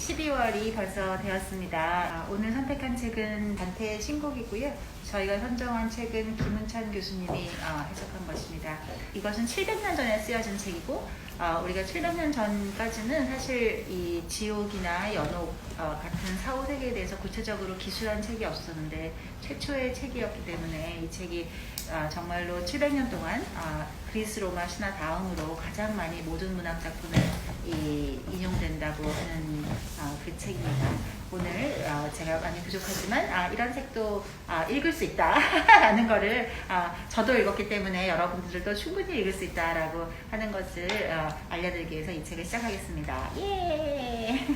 12월이 벌써 되었습니다. 오늘 선택한 책은 단테의 신곡이고요. 저희가 선정한 책은 김은찬 교수님이 해석한 것입니다. 이것은 700년 전에 쓰여진 책이고 우리가 700년 전까지는 사실 이 지옥이나 연옥 같은 사후세계에 대해서 구체적으로 기술한 책이 없었는데 최초의 책이었기 때문에 이 책이 정말로 700년 동안 그리스 로마 신화 다음으로 가장 많이 모든 문학 작품에 인용된다고 하는 그 책입니다. 오늘 제가 많이 부족하지만 이런 책도 읽을 수 있다 라는 거를 저도 읽었기 때문에 여러분들도 충분히 읽을 수 있다 라고 하는 것을 알려드리기 위해서 이 책을 시작하겠습니다. 예!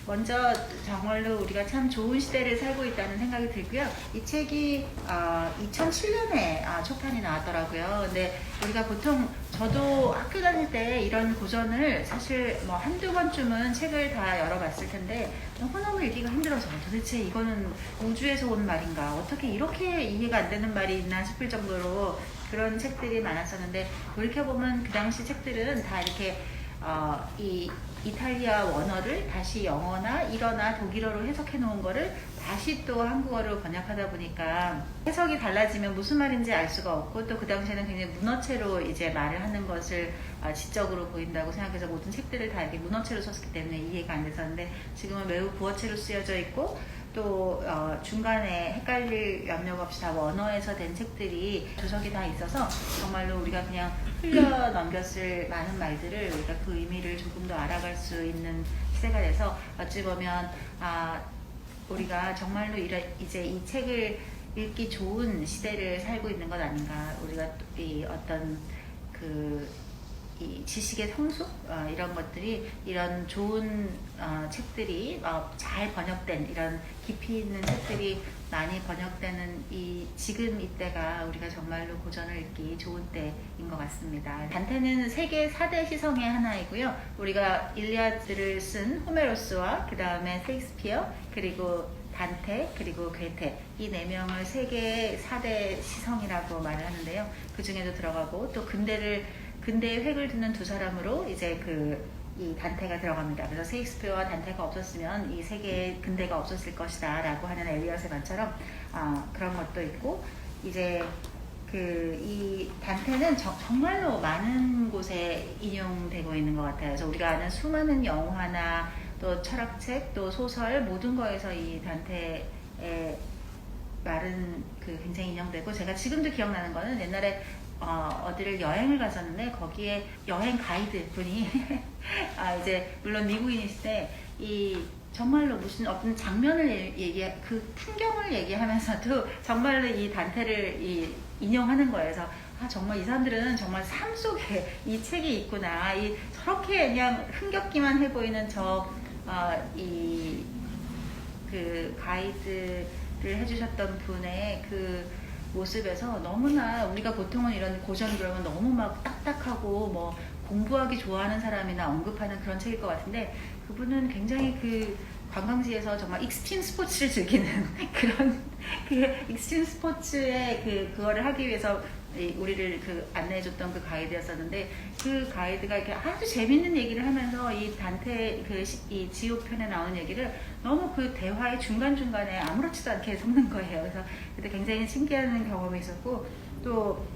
먼저 정말로 우리가 참 좋은 시대를 살고 있다는 생각이 들고요. 이 책이 2007년에 초판이 나왔더라고요. 근데 우리가 보통 저도 학교 다닐 때 이런 고전을 사실 뭐 한두 번쯤은 책을 다 열어봤을 텐데 너무너무 읽기가 힘들어서 도대체 이거는 우주에서 온 말인가, 어떻게 이렇게 이해가 안 되는 말이 있나 싶을 정도로 그런 책들이 많았었는데 돌이켜보면 그 당시 책들은 다 이렇게 이 이탈리아 원어를 다시 영어나 일어나 독일어로 해석해 놓은 거를 다시 또 한국어로 번역하다 보니까 해석이 달라지면 무슨 말인지 알 수가 없고 또 그 당시에는 굉장히 문어체로 이제 말을 하는 것을 지적으로 보인다고 생각해서 모든 책들을 다 이렇게 문어체로 썼기 때문에 이해가 안 됐었는데 지금은 매우 구어체로 쓰여져 있고 또 중간에 헷갈릴 염려가 없이 다 원어에서 된 책들이 조석이 다 있어서 정말로 우리가 그냥 흘려 넘겼을 많은 말들을 우리가 그 의미를 조금 더 알아갈 수 있는 시대가 돼서 어찌 보면 우리가 정말로 이제 이 책을 읽기 좋은 시대를 살고 있는 것 아닌가. 우리가 이 어떤 이 지식의 성숙 이런 것들이 이런 좋은 책들이 잘 번역된 이런 깊이 있는 책들이 많이 번역되는 지금 이때가 우리가 정말로 고전을 읽기 좋은 때인 것 같습니다. 단테는 세계 4대 시성의 하나이고요. 우리가 일리아드를 쓴 호메로스와 그 다음에 셰익스피어 그리고 단테 그리고 괴테 이 4명을 세계 4대 시성이라고 말을 하는데요. 그 중에도 들어가고 또 근대의 획을 두는 두 사람으로 이제 이 단테가 들어갑니다. 그래서 셰익스피어와 단테가 없었으면 이 세계에 근대가 없었을 것이다 라고 하는 엘리엇의 말처럼 그런 것도 있고 이제 이 단테는 정말로 많은 곳에 인용되고 있는 것 같아요. 그래서 우리가 아는 수많은 영화나 또 철학책 또 소설 모든 거에서 이 단테의 말은 굉장히 인용되고 제가 지금도 기억나는 거는 옛날에 어디를 여행을 갔었는데 거기에 여행 가이드 분이 이제 물론 미국인이실 때 정말로 무슨 어떤 장면을 그 풍경을 얘기하면서도 정말로 이 단테를 인용하는 거예요. 그래서 정말 이 사람들은 정말 삶 속에 이 책이 있구나. 저렇게 그냥 흥겹기만 해 보이는 가이드를 해주셨던 분의 모습에서 너무나 우리가 보통은 이런 고전 그러면 너무 막 딱딱하고 뭐 공부하기 좋아하는 사람이나 언급하는 그런 책일 것 같은데 그분은 굉장히 관광지에서 정말 익스트림 스포츠를 즐기는 그런 익스트림 스포츠의 그거를 하기 위해서 우리를 안내해줬던 그 가이드였었는데 그 가이드가 이렇게 아주 재밌는 얘기를 하면서 이 단테 이 지옥편에 나오는 얘기를 너무 그 대화의 중간중간에 아무렇지도 않게 섞는 거예요. 그래서 그때 굉장히 신기한 경험이 있었고 또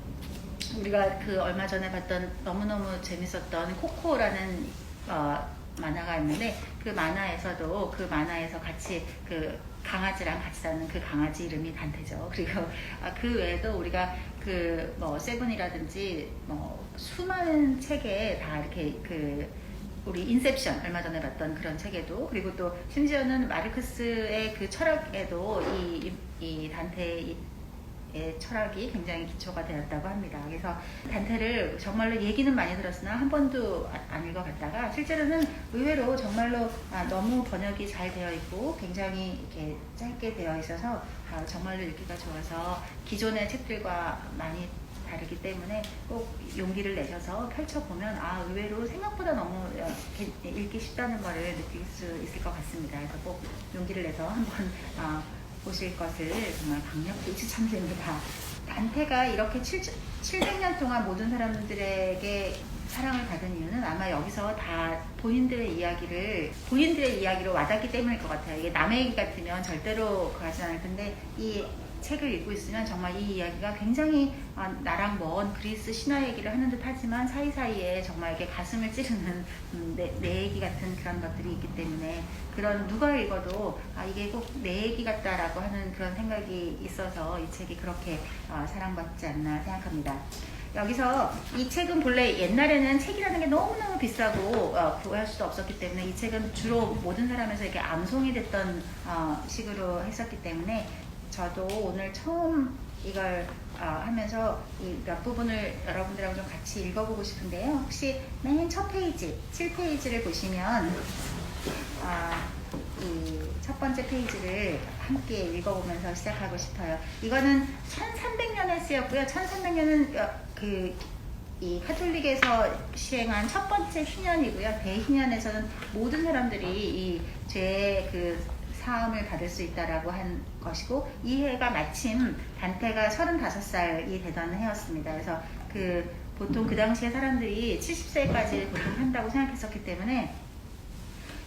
우리가 얼마 전에 봤던 너무너무 재밌었던 코코라는 만화가 있는데 그 만화에서 같이 강아지랑 같이 사는 그 강아지 이름이 단테죠. 그리고 그 외에도 우리가 뭐 세븐이라든지 뭐 수많은 책에 다 이렇게 우리 인셉션 얼마 전에 봤던 그런 책에도 그리고 또 심지어는 마르크스의 그 철학에도 이 단테의 철학이 굉장히 기초가 되었다고 합니다. 그래서 단테를 정말로 얘기는 많이 들었으나 한 번도 안 읽어봤다가 실제로는 의외로 정말로 너무 번역이 잘 되어 있고 굉장히 이렇게 짧게 되어 있어서 정말로 읽기가 좋아서 기존의 책들과 많이 다르기 때문에 꼭 용기를 내셔서 펼쳐보면 의외로 생각보다 너무 읽기 쉽다는 거를 느낄 수 있을 것 같습니다. 그래서 꼭 용기를 내서 한번 보실 것을 정말 강력히 추천드립니다. 단테가 이렇게 700년 동안 모든 사람들에게 사랑을 받은 이유는 아마 여기서 다 본인들의 이야기로 와닿기 때문일 것 같아요. 이게 남의 얘기 같으면 절대로 그러지 않을 텐데 이 책을 읽고 있으면 정말 이 이야기가 굉장히 나랑 먼 그리스 신화 얘기를 하는 듯 하지만 사이사이에 정말 이렇게 가슴을 찌르는 내 얘기 같은 그런 것들이 있기 때문에 그런 누가 읽어도 이게 꼭 내 얘기 같다라고 하는 그런 생각이 있어서 이 책이 그렇게 사랑받지 않나 생각합니다. 여기서 이 책은 본래 옛날에는 책이라는 게 너무너무 비싸고 구할 수도 없었기 때문에 이 책은 주로 모든 사람에서 이렇게 암송이 됐던 식으로 했었기 때문에 저도 오늘 처음 이걸 하면서 이 몇 부분을 여러분들하고 좀 같이 읽어보고 싶은데요. 혹시 맨 첫 페이지, 7페이지를 보시면 이 첫 번째 페이지를 함께 읽어보면서 시작하고 싶어요. 이거는 1300년에 쓰였고요. 1300년은 이 카톨릭에서 시행한 첫 번째 희년이고요. 대희년에서는 모든 사람들이 이 죄의 사함을 받을 수 있다라고 한 것이고 이 해가 마침 단테가 35살이 되던 해였습니다. 그래서 보통 그 당시에 사람들이 70세까지 보통 한다고 생각했었기 때문에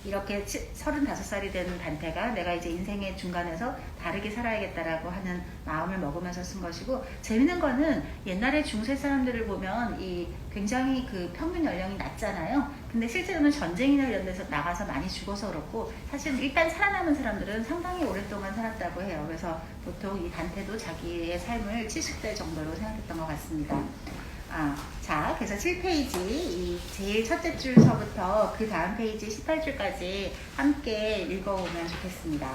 이렇게 35살이 된 단테가 내가 이제 인생의 중간에서 다르게 살아야겠다라고 하는 마음을 먹으면서 쓴 것이고 재밌는 거는 옛날에 중세 사람들을 보면 이 굉장히 평균 연령이 낮잖아요. 근데 실제로는 전쟁이나 이런 데서 나가서 많이 죽어서 그렇고 사실 일단 살아남은 사람들은 상당히 오랫동안 살았다고 해요. 그래서 보통 이 단테도 자기의 삶을 70세 정도로 생각했던 것 같습니다. 자, 그래서 7페이지 이 제일 첫째 줄서부터 그 다음 페이지 18줄까지 함께 읽어보면 좋겠습니다.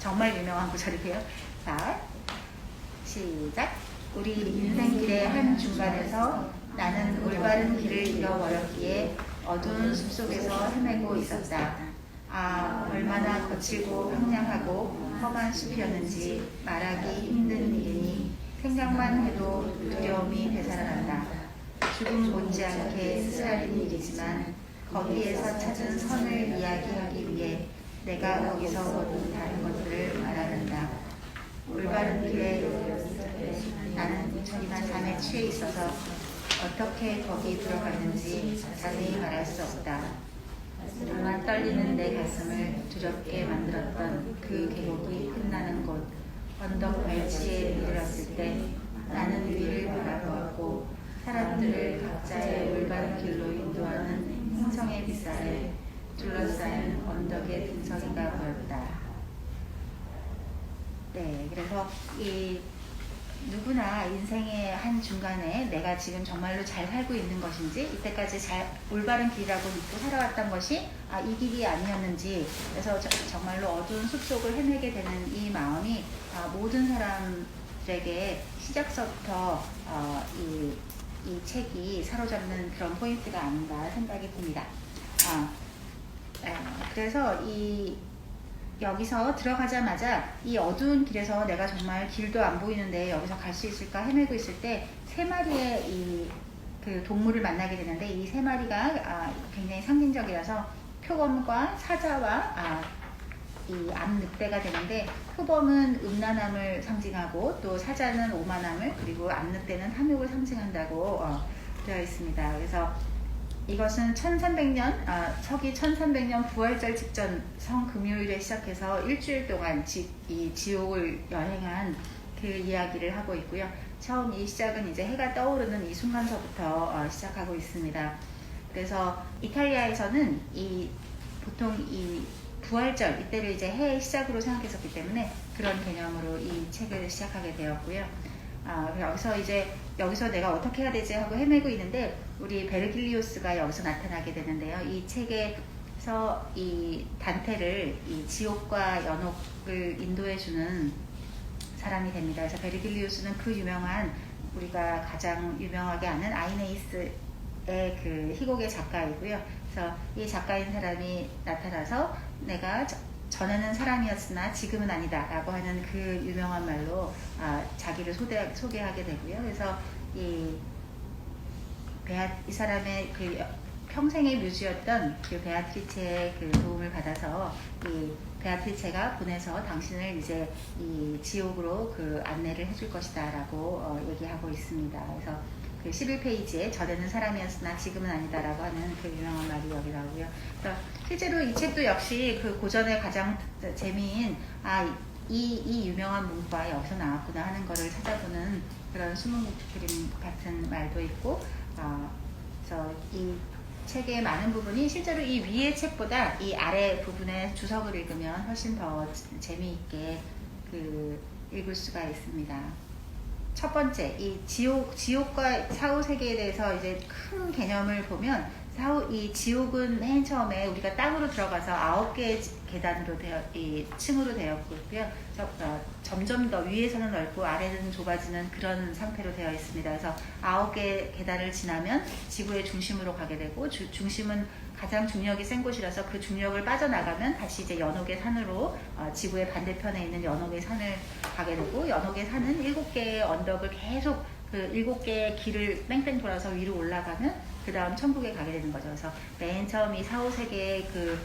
정말 유명한 구절이고요. 자, 시작. 우리 인생길의 한 중간에서 나는 올바른 길을 잃어버렸기에 어두운 숲속에서 헤매고 있었다. 얼마나 거칠고 황량하고 험한 숲이었는지 말하기 힘든 일이니 생각만 해도 두려움이 되살아난다. 죽음 못지않게 쓰라린 일이지만 거기에서 찾은 선을 이야기하기 위해 내가 거기서 본 다른 것들을 말하는다. 올바른 길에 나는 이만 잠에 취해 있어서 어떻게 거기 들어갔는지 자세히 말할 수 없다. 정말 떨리는 내 가슴을 두렵게 만들었던 그 계곡이 끝나는 곳 언덕 발치에 이르렀을 때 나는 위를 바라보았고 사람들을 각자의 올바른 길로 인도하는 행성의 빛살에 둘러싸인 언덕의 등성이가 보였다. 네, 그래서 이 누구나 인생의 한 중간에 내가 지금 정말로 잘 살고 있는 것인지 이때까지 올바른 길이라고 믿고 살아왔던 것이 이 길이 아니었는지 그래서 정말로 어두운 숲속을 헤매게 되는 이 마음이 모든 사람들에게 시작서부터 이 책이 사로잡는 그런 포인트가 아닌가 생각이 듭니다. 그래서 여기서 들어가자마자 이 어두운 길에서 내가 정말 길도 안 보이는데 여기서 갈 수 있을까 헤매고 있을 때 세 마리의 동물을 만나게 되는데 이 세 마리가 굉장히 상징적이라서 표범과 사자와 이 암늑대가 되는데 표범은 음란함을 상징하고 또 사자는 오만함을 그리고 암늑대는 탐욕을 상징한다고 되어 있습니다. 그래서 이것은 1300년 서기 1300년 부활절 직전 성금요일에 시작해서 일주일 동안 이 지옥을 여행한 그 이야기를 하고 있고요. 처음 이 시작은 이제 해가 떠오르는 이 순간서부터 시작하고 있습니다. 그래서 이탈리아에서는 보통 이 부활절 이때를 이제 해의 시작으로 생각했었기 때문에 그런 개념으로 이 책을 시작하게 되었고요. 여기서 내가 어떻게 해야 되지 하고 헤매고 있는데 우리 베르길리우스가 여기서 나타나게 되는데요. 이 책에서 이 단테를 이 지옥과 연옥을 인도해주는 사람이 됩니다. 그래서 베르길리우스는 우리가 가장 유명하게 아는 아이네이스의 희곡의 작가이고요. 그래서 이 작가인 사람이 나타나서 내가 전에는 사람이었으나 지금은 아니다 라고 하는 그 유명한 말로 자기를 소개하게 되고요. 그래서 이 사람의 평생의 뮤즈였던 베아트리체의 도움을 받아서 이 베아트리체가 보내서 당신을 이제 이 지옥으로 안내를 해줄 것이다 라고 얘기하고 있습니다. 그래서 그 11페이지에 전에는 사람이었으나 지금은 아니다라고 하는 그 유명한 말이 여기 나오고요. 그러니까 실제로 이 책도 역시 그 고전의 가장 재미인 이 유명한 문구가 여기서 나왔구나 하는 거를 찾아보는 그런 숨은 그림 같은 말도 있고, 그래서 이 책의 많은 부분이 실제로 이 위의 책보다 이 아래 부분의 주석을 읽으면 훨씬 더 재미있게 읽을 수가 있습니다. 첫 번째, 이 지옥과 사후 세계에 대해서 이제 큰 개념을 보면, 이 지옥은 맨 처음에 우리가 땅으로 들어가서 9개의 계단으로 층으로 되었고요. 점점 더 위에서는 넓고 아래는 좁아지는 그런 상태로 되어 있습니다. 그래서 9개의 계단을 지나면 지구의 중심으로 가게 되고, 중심은 가장 중력이 센 곳이라서 그 중력을 빠져나가면 다시 이제 연옥의 산으로 지구의 반대편에 있는 연옥의 산을 가게 되고, 연옥의 산은 7개의 언덕을 계속 그 7개의 길을 뺑뺑 돌아서 위로 올라가면 그 다음 천국에 가게 되는 거죠. 그래서 맨 처음 이 사후 세계의 그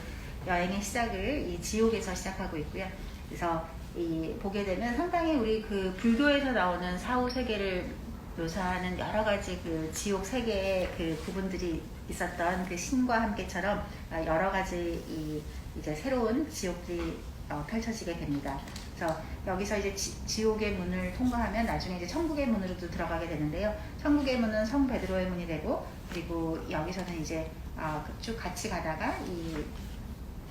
여행의 시작을 이 지옥에서 시작하고 있고요. 그래서 보게 되면 상당히 우리 그 불교에서 나오는 사후 세계를 묘사하는 여러 가지 그 지옥 세계의 그 부분들이 있었던 그 신과 함께처럼 여러 가지 이제 새로운 지옥들이 펼쳐지게 됩니다. 그래서 여기서 이제 지옥의 문을 통과하면 나중에 이제 천국의 문으로도 들어가게 되는데요. 천국의 문은 성 베드로의 문이 되고, 그리고 여기서는 이제 쭉 같이 가다가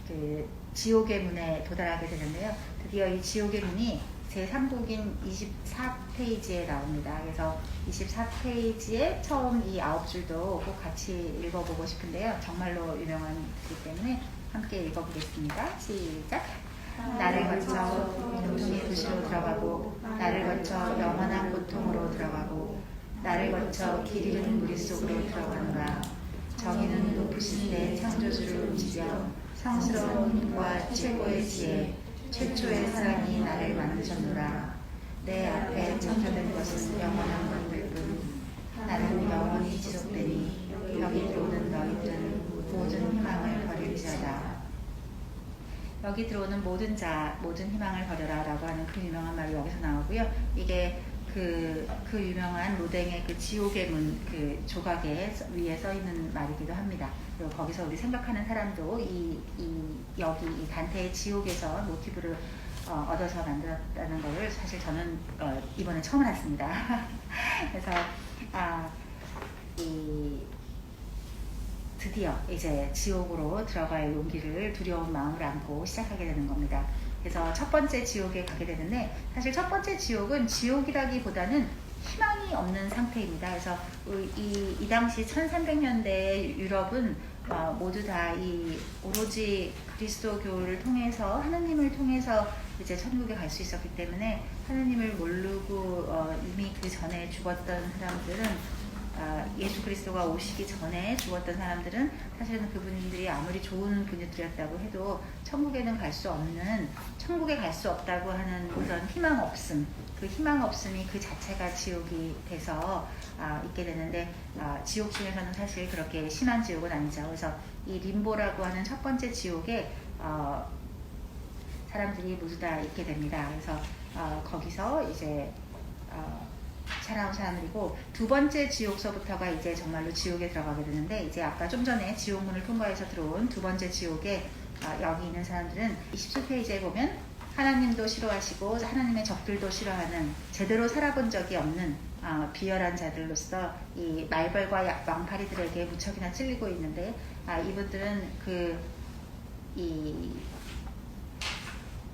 그 지옥의 문에 도달하게 되는데요. 드디어 이 지옥의 문이 제3국인 24페이지에 나옵니다. 그래서 24페이지에 처음 이 9줄도 꼭 같이 읽어보고 싶은데요. 정말로 유명한 기 때문에 함께 읽어보겠습니다. 시작! 나를 거쳐 고통의 도시로 들어가고, 나를 거쳐 영원한 고통으로 들어가고, 나를 거쳐 길 잃은 무리 속으로 들어가노라. 정의는 높으신 내 창조주를 움직여 성스러운 힘과 최고의 지혜, 최초의 사랑이 나를 만드셨노라. 내 앞에 창조된 것은 영원한 것들 뿐. 나는 영원히 지속되니 여기 들어오는 너희들은 모든 희망을 버릴지어다. 여기 들어오는 모든 희망을 버려라 라고 하는 그 유명한 말이 여기서 나오고요. 이게 그 유명한 로댕의 그 지옥의 문 그 조각에 위에 써 있는 말이기도 합니다. 그리고 거기서 우리 생각하는 사람도 여기 이 단테의 지옥에서 모티브를 얻어서 만들었다는 것을 사실 저는 이번에 처음 알았습니다. 그래서 드디어 이제 지옥으로 들어갈 용기를 두려운 마음을 안고 시작하게 되는 겁니다. 그래서 첫 번째 지옥에 가게 되는데, 사실 첫 번째 지옥은 지옥이라기보다는 희망이 없는 상태입니다. 그래서 이 당시 1300년대 유럽은 모두 다 오로지 그리스도교를 통해서, 하느님을 통해서 이제 천국에 갈 수 있었기 때문에, 하느님을 모르고 이미 그 전에 죽었던 사람들은, 예수 그리스도가 오시기 전에 죽었던 사람들은 사실은 그분들이 아무리 좋은 분들이었다고 해도 천국에 갈 수 없다고 하는 그런 희망 없음, 그 희망 없음이 그 자체가 지옥이 돼서 있게 되는데, 지옥 중에서는 사실 그렇게 심한 지옥은 아니죠. 그래서 이 림보라고 하는 첫 번째 지옥에 사람들이 모두 다 있게 됩니다. 그래서 거기서 이제 살아온 사람들이고, 두 번째 지옥서부터가 이제 정말로 지옥에 들어가게 되는데, 이제 아까 좀 전에 지옥문을 통과해서 들어온 두 번째 지옥에 여기 있는 사람들은 27페이지에 보면 하나님도 싫어하시고 하나님의 적들도 싫어하는, 제대로 살아본 적이 없는 비열한 자들로서 이 말벌과 왕파리들에게 무척이나 찔리고 있는데, 이분들은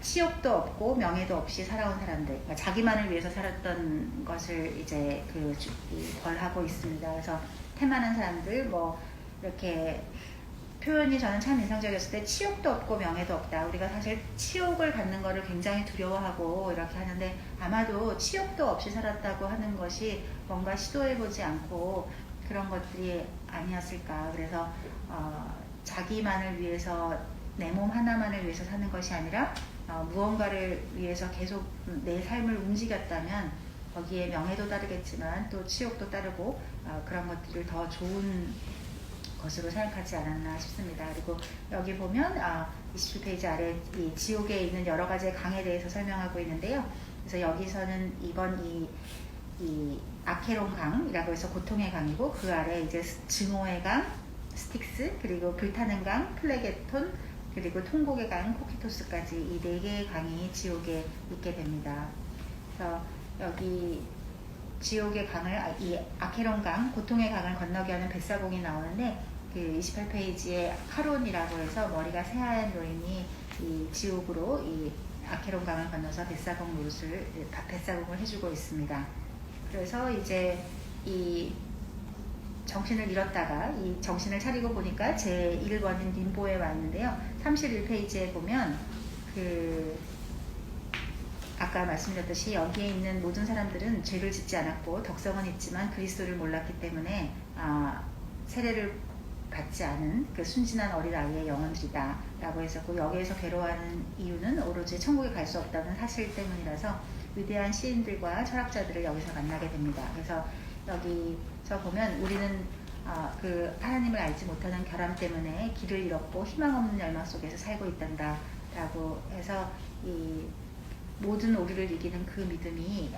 치욕도 없고 명예도 없이 살아온 사람들, 그러니까 자기만을 위해서 살았던 것을 이제 벌하고 있습니다. 그래서 태만한 사람들, 이렇게 표현이 저는 참 인상적이었을 때, 치욕도 없고 명예도 없다. 우리가 사실 치욕을 갖는 거를 굉장히 두려워하고 이렇게 하는데, 아마도 치욕도 없이 살았다고 하는 것이 뭔가 시도해보지 않고 그런 것들이 아니었을까. 그래서 자기만을 위해서, 내 몸 하나만을 위해서 사는 것이 아니라 무언가를 위해서 계속 내 삶을 움직였다면 거기에 명예도 따르겠지만 또 치욕도 따르고 그런 것들을 더 좋은 것으로 생각하지 않았나 싶습니다. 그리고 여기 보면 27페이지 아래 이 지옥에 있는 여러 가지의 강에 대해서 설명하고 있는데요. 그래서 여기서는 이번 이 아케론 강이라고 해서 고통의 강이고, 그 아래 이제 증오의 강, 스틱스, 그리고 불타는 강, 플레게톤, 그리고 통곡의 강, 코키토스까지 이 4개의 강이 지옥에 있게 됩니다. 그래서 여기 지옥의 강을, 이 아케론 강, 고통의 강을 건너게 하는 뱃사공이 나오는데, 그 28페이지에 카론이라고 해서 머리가 새하얀 여인이 이 지옥으로 이 아케론 강을 건너서 뱃사공 노릇을, 뱃사공을 해주고 있습니다. 그래서 이제 이 정신을 잃었다가 이 정신을 차리고 보니까 제1원인 림보에 왔는데요. 31페이지에 보면 그 아까 말씀드렸듯이 여기에 있는 모든 사람들은 죄를 짓지 않았고 덕성은 있지만 그리스도를 몰랐기 때문에 세례를 받지 않은 그 순진한 어린아이의 영혼들이다 라고 했었고, 여기에서 괴로워하는 이유는 오로지 천국에 갈 수 없다는 사실 때문이라서 위대한 시인들과 철학자들을 여기서 만나게 됩니다. 그래서 여기서 보면 우리는 그 하나님을 알지 못하는 결함 때문에 길을 잃었고 희망 없는 열망 속에서 살고 있단다 라고 해서 이 모든 오류를 이기는 그 믿음이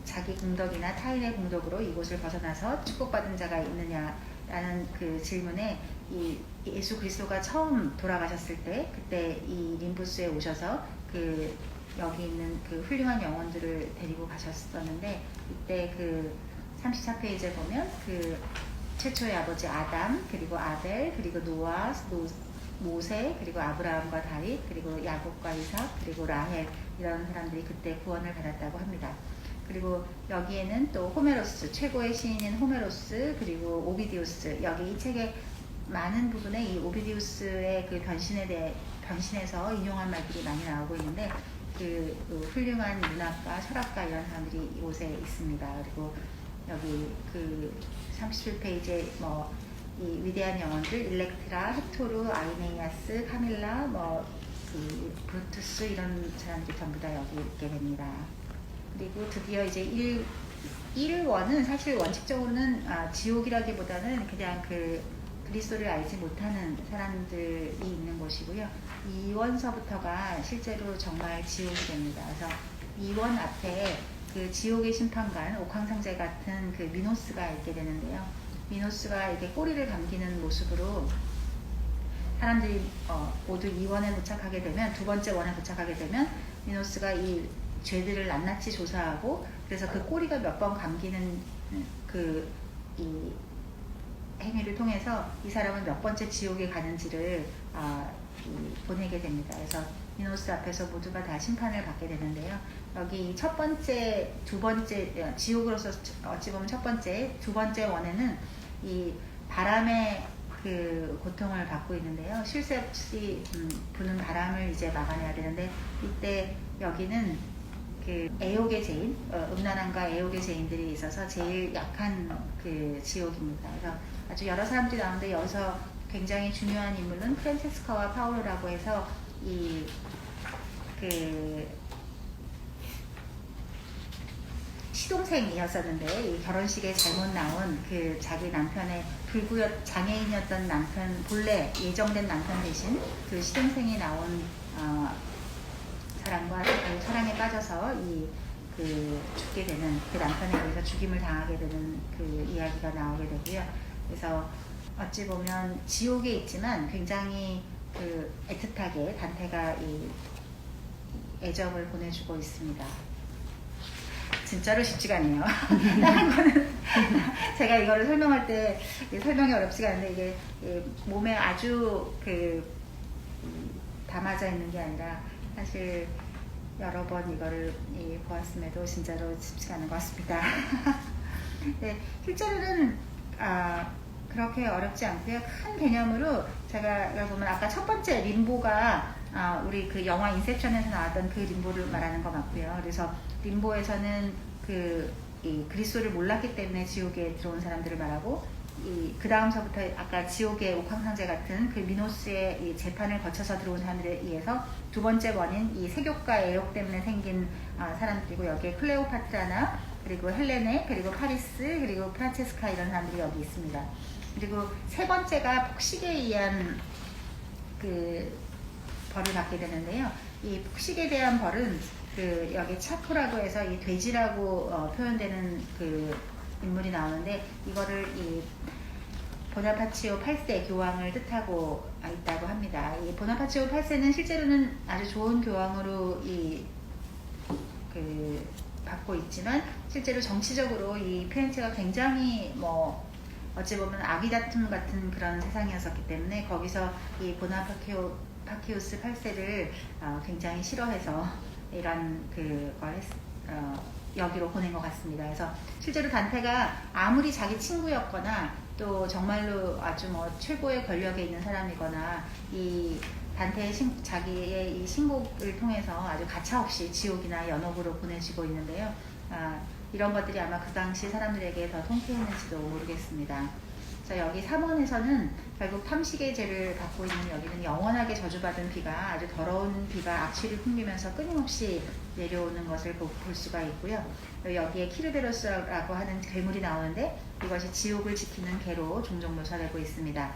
자기 공덕이나 타인의 공덕으로 이곳을 벗어나서 축복받은 자가 있느냐라는 그 질문에 이 예수 그리스도가 처음 돌아가셨을 때, 그때 이 림부스에 오셔서 그 여기 있는 그 훌륭한 영혼들을 데리고 가셨었는데, 이때 그 34페이지에 보면 그 최초의 아버지 아담, 그리고 아벨, 그리고 노아, 모세, 그리고 아브라함과 다윗, 그리고 야곱과 이삭, 그리고 라헬, 이런 사람들이 그때 구원을 받았다고 합니다. 그리고 여기에는 또 호메로스, 최고의 시인인 호메로스, 그리고 오비디우스, 여기 이 책의 많은 부분에 이 오비디우스의 그 변신에서 인용한 말들이 많이 나오고 있는데, 그 훌륭한 문학가, 철학가 이런 사람들이 이곳에 있습니다. 그리고 여기 그 37페이지에 이 위대한 영혼들, 일렉트라, 헥토르, 아이네이아스, 카밀라, 그 브루투스, 이런 사람들이 전부 다 여기 있게 됩니다. 그리고 드디어 이제 1원은 사실 원칙적으로는 지옥이라기보다는 그냥 그 그리스도를 알지 못하는 사람들이 있는 곳이고요. 2원서부터가 실제로 정말 지옥이 됩니다. 그래서 2원 앞에 그 지옥의 심판관, 옥황상제 같은 그 미노스가 있게 되는데요. 미노스가 이렇게 꼬리를 감기는 모습으로 사람들이 모두 2원에 도착하게 되면, 두 번째 원에 도착하게 되면 미노스가 이 죄들을 낱낱이 조사하고, 그래서 그 꼬리가 몇 번 감기는 이 행위를 통해서 이 사람은 몇 번째 지옥에 가는지를 보내게 됩니다. 그래서 미노스 앞에서 모두가 다 심판을 받게 되는데요. 여기 첫 번째, 두 번째, 지옥으로서 어찌 보면 첫 번째, 두 번째 원에는 이 바람의 그 고통을 받고 있는데요. 쉴 새 없이 부는 바람을 이제 막아내야 되는데, 이때 여기는 그 애욕의 죄인, 음란함과 애욕의 죄인들이 있어서 제일 약한 그 지옥입니다. 그래서 아주 여러 사람들이 나오는데, 여기서 굉장히 중요한 인물은 프란체스카와 파울로라고 해서 그 시동생이었었는데, 이 결혼식에 잘못 나온 그 자기 남편의 불구역 장애인이었던 남편, 본래 예정된 남편 대신 그 시동생이 나온 사람과 사랑에 빠져서 죽게 되는, 그 남편에 의해서 죽임을 당하게 되는 그 이야기가 나오게 되고요. 그래서 어찌 보면 지옥에 있지만 굉장히 그 애틋하게 단테가 이 애정을 보내주고 있습니다. 진짜로 쉽지가 않네요. 다른 거는 제가 이거를 설명할 때 설명이 어렵지가 않은데, 이게 몸에 아주 담아져 있는 게 아니라 사실 여러 번 이거를 보았음에도 진짜로 쉽지가 않은 것 같습니다. 네, 실제로는 그렇게 어렵지 않고요. 큰 개념으로 제가 보면 아까 첫 번째 림보가 우리 그 영화 인셉션에서 나왔던 그 림보를 말하는 거 맞고요. 그래서 림보에서는 이 그리스도를 몰랐기 때문에 지옥에 들어온 사람들을 말하고, 그 다음서부터 아까 지옥의 옥황상제 같은 그 미노스의 이 재판을 거쳐서 들어온 사람들에 의해서 두 번째 원인 이 세욕과 애욕 때문에 생긴 사람들이고, 여기에 클레오파트라나, 그리고 헬레네, 그리고 파리스, 그리고 프란체스카, 이런 사람들이 여기 있습니다. 그리고 세 번째가 폭식에 의한 그 벌을 받게 되는데요. 이 폭식에 대한 벌은 그 여기 차코라고 해서 이 돼지라고 표현되는 그 인물이 나오는데 이거를 이 보나파치오 8세 교황을 뜻하고 있다고 합니다. 이 보나파치오 8세는 실제로는 아주 좋은 교황으로 받고 있지만 실제로 정치적으로 이 피렌체가 굉장히 뭐 어찌 보면 아기다툼 같은 그런 세상이었었기 때문에 거기서 이 보나파키오스 8세를 굉장히 싫어해서 이런 그걸 여기로 보낸 것 같습니다. 그래서 실제로 단테가 아무리 자기 친구였거나 또 정말로 아주 뭐 최고의 권력에 있는 사람이거나 이 단테의 자기의 이 신곡을 통해서 아주 가차없이 지옥이나 연옥으로 보내지고 있는데요. 이런 것들이 아마 그 당시 사람들에게 더 통쾌했는지도 모르겠습니다. 자, 여기 3원에서는 결국 탐식의 죄를 받고 있는 여기는 영원하게 저주받은 비가 아주 더러운 비가 악취를 풍기면서 끊임없이 내려오는 것을 볼 수가 있고요. 여기에 키르베로스라고 하는 괴물이 나오는데 이것이 지옥을 지키는 개로 종종 묘사되고 있습니다.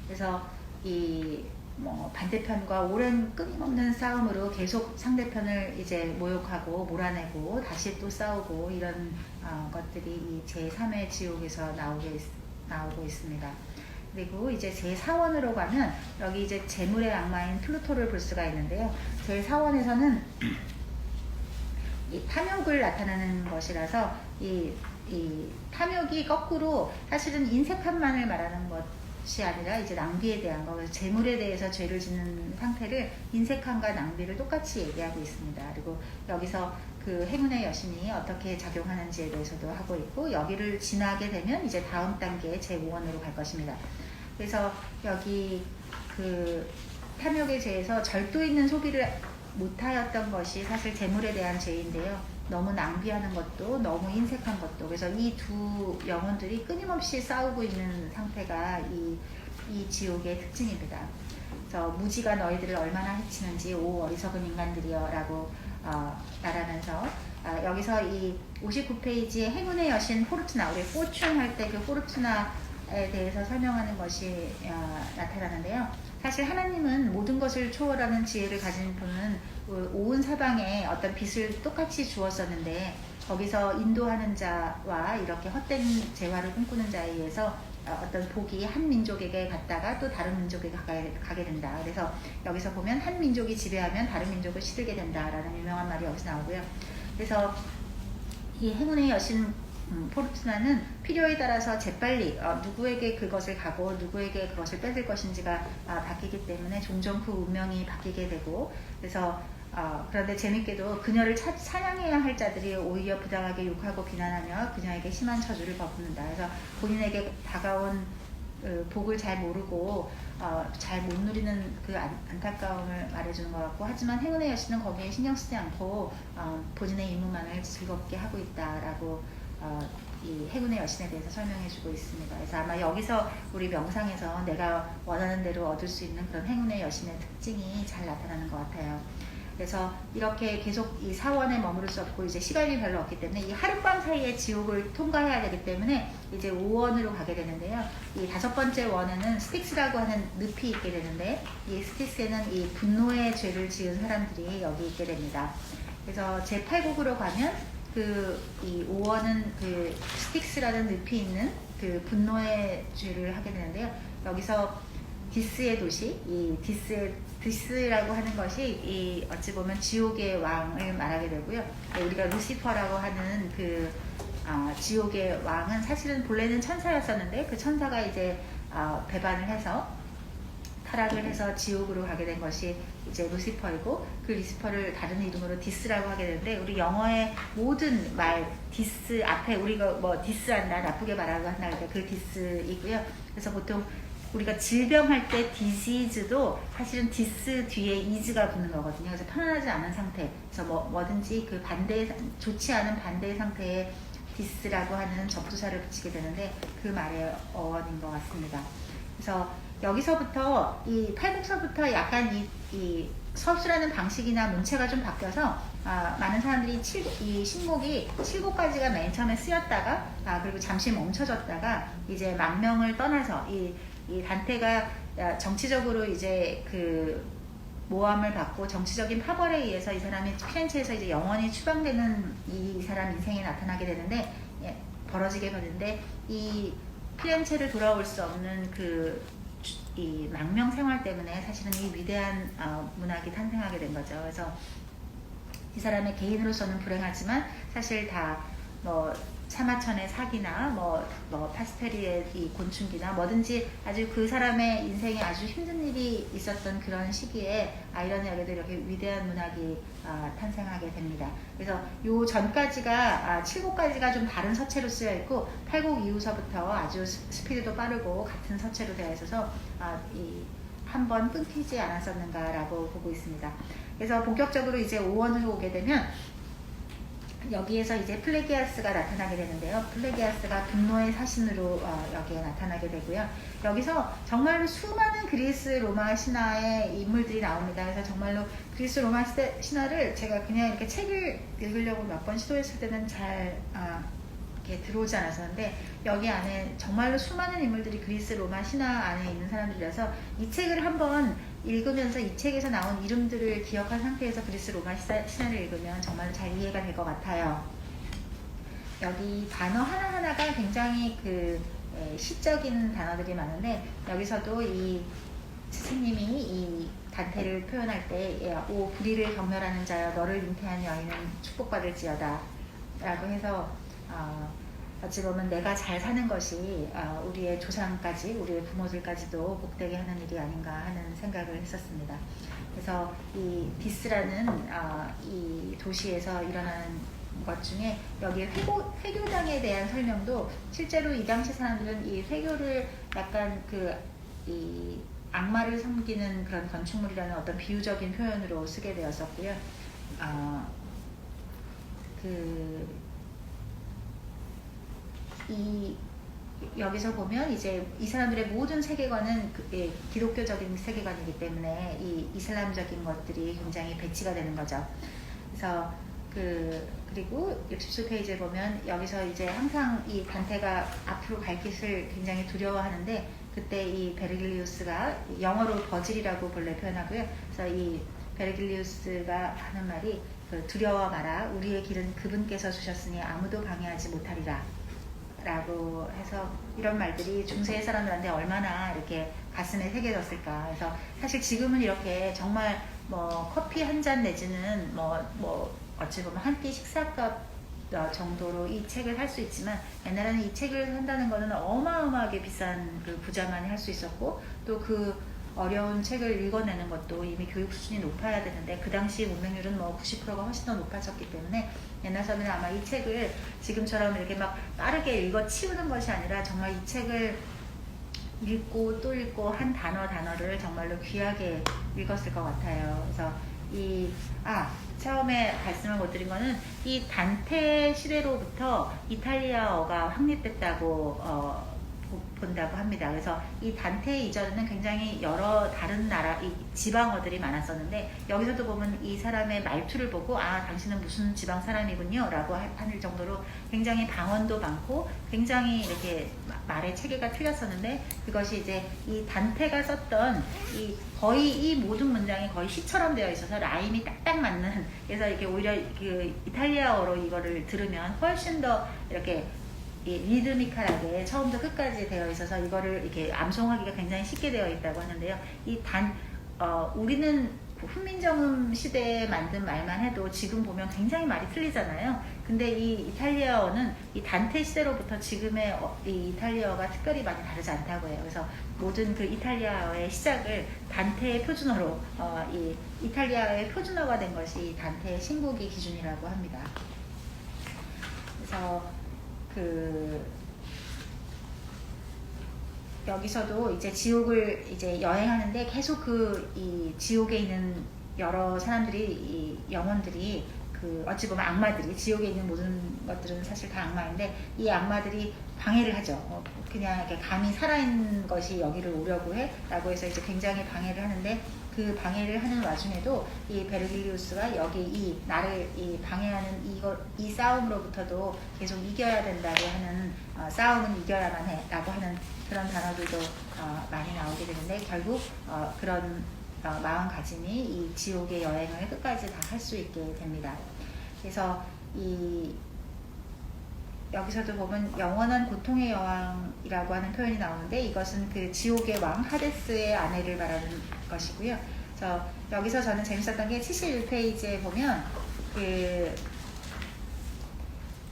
그래서 이 반대편과 오랜 끊임없는 싸움으로 계속 상대편을 이제 모욕하고 몰아내고 다시 또 싸우고 이런 것들이 이 제3의 지옥에서 나오고 있습니다. 그리고 이제 제4원으로 가면 여기 이제 재물의 악마인 플루토를 볼 수가 있는데요. 제4원에서는 이 탐욕을 나타내는 것이라서 이 탐욕이 거꾸로 사실은 인색함만을 말하는 것이 아니라 이제 낭비에 대한 거, 그래서 재물에 대해서 죄를 짓는 상태를 인색함과 낭비를 똑같이 얘기하고 있습니다. 그리고 여기서 그 행운의 여신이 어떻게 작용하는지에 대해서도 하고 있고 여기를 지나게 되면 이제 다음 단계 제5원으로 갈 것입니다. 그래서 여기 그 탐욕의 죄에서 절도 있는 소비를 못하였던 것이 사실 재물에 대한 죄인데요. 너무 낭비하는 것도 너무 인색한 것도, 그래서 이 두 영혼들이 끊임없이 싸우고 있는 상태가 이 지옥의 특징입니다. 그래서 무지가 너희들을 얼마나 해치는지 오 어리석은 인간들이여 라고 말하면서 여기서 이 59페이지에 행운의 여신 포르투나, 우리 포춘 할 때 그 포르투나에 대해서 설명하는 것이 나타나는데요. 사실 하나님은 모든 것을 초월하는 지혜를 가진 분은 온 사방에 어떤 빛을 똑같이 주었었는데 거기서 인도하는 자와 이렇게 헛된 재화를 꿈꾸는 자에 의해서 어떤 복이 한 민족에게 갔다가 또 다른 민족에게 가게 된다. 그래서 여기서 보면 한 민족이 지배하면 다른 민족을 시들게 된다라는 유명한 말이 여기서 나오고요. 그래서 이 행운의 여신 포르투나는 필요에 따라서 재빨리 누구에게 그것을 가고 누구에게 그것을 뺏을 것인지가 바뀌기 때문에 종종 그 운명이 바뀌게 되고, 그래서 그런데 재밌게도 그녀를 사냥해야 할 자들이 오히려 부당하게 욕하고 비난하며 그녀에게 심한 저주를 퍼붓는다. 그래서 본인에게 다가온 복을 잘 모르고 잘 못 누리는 그 안타까움을 말해주는 것 같고, 하지만 행운의 여신은 거기에 신경 쓰지 않고 본인의 임무만을 즐겁게 하고 있다라고 이 행운의 여신에 대해서 설명해주고 있습니다. 그래서 아마 여기서 우리 명상에서 내가 원하는 대로 얻을 수 있는 그런 행운의 여신의 특징이 잘 나타나는 것 같아요. 그래서 이렇게 계속 이 사원에 머무를 수 없고 이제 시간이 별로 없기 때문에 이 하룻밤 사이에 지옥을 통과해야 되기 때문에 이제 5원으로 가게 되는데요. 이 5번째 원에는 스틱스라고 하는 늪이 있게 되는데 이 스틱스에는 이 분노의 죄를 지은 사람들이 여기 있게 됩니다. 그래서 제8곡으로 가면 이 5원은 그 스틱스라는 늪이 있는 그 분노의 죄를 하게 되는데요. 여기서 디스의 도시, 이 디스라고 하는 것이 이 어찌 보면 지옥의 왕을 말하게 되고요. 우리가 루시퍼라고 하는 그 지옥의 왕은 사실은 본래는 천사였었는데 그 천사가 이제 배반을 해서 타락을 해서 지옥으로 가게 된 것이 이제 루시퍼이고, 그 루시퍼를 다른 이름으로 디스라고 하게 되는데 우리 영어의 모든 말 디스 앞에 우리가 뭐 디스한다, 나쁘게 말하고 한다 그럴 때 그 디스이고요. 그래서 보통 우리가 질병할 때 disease도 사실은 dis 뒤에 is가 붙는 거거든요. 그래서 편안하지 않은 상태, 그래서 뭐든지 그 좋지 않은 반대의 상태에 dis라고 하는 접두사를 붙이게 되는데 그 말의 어원인 것 같습니다. 그래서 여기서부터 이 팔국서부터 약간 이 서술하는 방식이나 문체가 좀 바뀌어서 많은 사람들이 이 신곡이 7곡까지가 맨 처음에 쓰였다가 그리고 잠시 멈춰졌다가 이제 망명을 떠나서 이 단테가 정치적으로 이제 그 모함을 받고 정치적인 파벌에 의해서 이 사람이 피렌체에서 이제 영원히 추방되는 이 사람 인생이 나타나게 되는데, 벌어지게 되는데, 이 피렌체를 돌아올 수 없는 이 망명 생활 때문에 사실은 이 위대한 문학이 탄생하게 된 거죠. 그래서 이 사람의 개인으로서는 불행하지만 사실 다 뭐 사마천의 사기나 뭐 파스테리의 이 곤충기나 뭐든지 아주 그 사람의 인생에 아주 힘든 일이 있었던 그런 시기에 아이러니하게도 이렇게 위대한 문학이 탄생하게 됩니다. 그래서 요 전까지가 7곡까지가 좀 다른 서체로 쓰여 있고 8곡 이후서부터 아주 스피드도 빠르고 같은 서체로 되어 있어서 한 번 끊기지 않았었는가라고 보고 있습니다. 그래서 본격적으로 이제 5원을 오게 되면 여기에서 이제 플레기아스가 나타나게 되는데요. 플레기아스가 분노의 사신으로 여기에 나타나게 되고요. 여기서 정말로 수많은 그리스 로마 신화의 인물들이 나옵니다. 그래서 정말로 그리스 로마 신화를 제가 그냥 이렇게 책을 읽으려고 몇 번 시도했을 때는 잘 이렇게 들어오지 않았었는데, 여기 안에 정말로 수많은 인물들이 그리스 로마 신화 안에 있는 사람들이라서 이 책을 한번 읽으면서 이 책에서 나온 이름들을 기억한 상태에서 그리스 로마 신화를 읽으면 정말 잘 이해가 될 것 같아요. 여기 단어 하나하나가 굉장히 시적인 단어들이 많은데, 여기서도 이 스승님이 이 단테를 표현할 때 오 불의를 경멸하는 자여 너를 잉태한 여인은 축복받을지어다 라고 해서 어찌 보면 내가 잘 사는 것이 우리의 조상까지, 우리의 부모들까지도 복되게 하는 일이 아닌가 하는 생각을 했었습니다. 그래서 이 디스라는 이 도시에서 일어나는 것 중에 여기 회교당에 대한 설명도 실제로 이 당시 사람들은 이 회교를 약간 이 악마를 섬기는 그런 건축물이라는 어떤 비유적인 표현으로 쓰게 되었었고요. 여기서 보면 이제 이 사람들의 모든 세계관은 기독교적인 세계관이기 때문에 이 이슬람적인 것들이 굉장히 배치가 되는 거죠. 그래서 그리고 67페이지에 보면 여기서 이제 항상 이 단테가 앞으로 갈 길을 굉장히 두려워하는데, 그때 이 베르길리우스가 영어로 버질이라고 본래 표현하고요. 그래서 이 베르길리우스가 하는 말이 두려워 마라. 우리의 길은 그분께서 주셨으니 아무도 방해하지 못하리라. 라고 해서 이런 말들이 중세의 사람들한테 얼마나 이렇게 가슴에 새겨졌을까. 그래서 사실 지금은 이렇게 정말 뭐 커피 한 잔 내지는 어찌 보면 한 끼 식사값 정도로 이 책을 살 수 있지만, 옛날에는 이 책을 산다는 거는 어마어마하게 비싼 부자만이 할 수 있었고, 또 어려운 책을 읽어내는 것도 이미 교육 수준이 높아야 되는데, 그 당시 문맹률은 90%가 훨씬 더 높아졌기 때문에 옛날 사람들은 아마 이 책을 지금처럼 이렇게 막 빠르게 읽어 치우는 것이 아니라 정말 이 책을 읽고 또 읽고 한 단어를 정말로 귀하게 읽었을 것 같아요. 그래서 처음에 말씀을 못 드린 거는 이 단테 시대로부터 이탈리아어가 확립됐다고 본다고 합니다. 그래서 이 단테 이전에는 굉장히 여러 다른 나라 지방어들이 많았었는데, 여기서도 보면 이 사람의 말투를 보고 당신은 무슨 지방 사람이군요 라고 하는 정도로 굉장히 방언도 많고 굉장히 이렇게 말의 체계가 틀렸었는데, 그것이 이제 이 단테가 썼던 거의 이 모든 문장이 거의 시처럼 되어 있어서 라임이 딱딱 맞는, 그래서 이게 오히려 이탈리아어로 이거를 들으면 훨씬 더 이렇게 리드미컬하게 처음부터 끝까지 되어 있어서 이거를 이렇게 암송하기가 굉장히 쉽게 되어 있다고 하는데요. 우리는 훈민정음 시대에 만든 말만 해도 지금 보면 굉장히 말이 틀리잖아요. 근데 이 이탈리아어는 이 단테 시대로부터 지금의 이 이탈리아어가 특별히 많이 다르지 않다고 해요. 그래서 모든 이탈리아어의 시작을 단테의 표준어로 이 이탈리아의 표준어가 된 것이 단테의 신국이 기준이라고 합니다. 그래서 여기서도 이제 지옥을 이제 여행하는데 계속 이 지옥에 있는 여러 사람들이, 이 영혼들이, 어찌 보면 악마들이, 지옥에 있는 모든 것들은 사실 다 악마인데 이 악마들이 방해를 하죠. 그냥 이렇게 감히 살아있는 것이 여기를 오려고 해 라고 해서 이제 굉장히 방해를 하는데, 그 방해를 하는 와중에도 이 베르길리우스가 여기 나를 방해하는 이 싸움으로부터도 계속 이겨야 된다고 하는, 싸움은 이겨야만 해 라고 하는 그런 단어들도 많이 나오게 되는데, 결국 그런 마음가짐이 이 지옥의 여행을 끝까지 다 할 수 있게 됩니다. 그래서 여기서도 보면 영원한 고통의 여왕이라고 하는 표현이 나오는데, 이것은 그 지옥의 왕 하데스의 아내를 말하는 것이고요. 그래서 여기서 저는 재밌었던 게 71페이지에 보면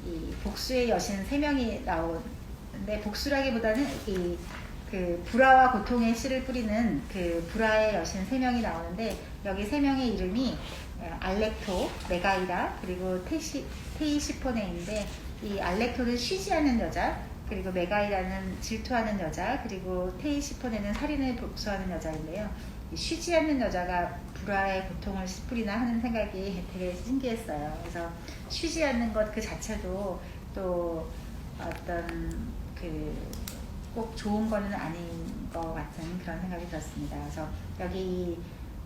이 복수의 여신 3명이 나오는데, 복수라기보다는 그 불화와 고통의 씨를 뿌리는 그 불화의 여신 3명이 나오는데, 여기 3명의 이름이 알렉토, 메가이라, 그리고 테이시포네인데, 이 알렉토는 쉬지 않는 여자, 그리고 메가이라는 질투하는 여자, 그리고 테이시포네는 살인을 복수하는 여자인데요. 쉬지 않는 여자가 불화의 고통을 뿌리나 하는 생각이 되게 신기했어요. 그래서 쉬지 않는 것 그 자체도 또 어떤 꼭 좋은 거는 아닌 것 같은 그런 생각이 들었습니다. 그래서 여기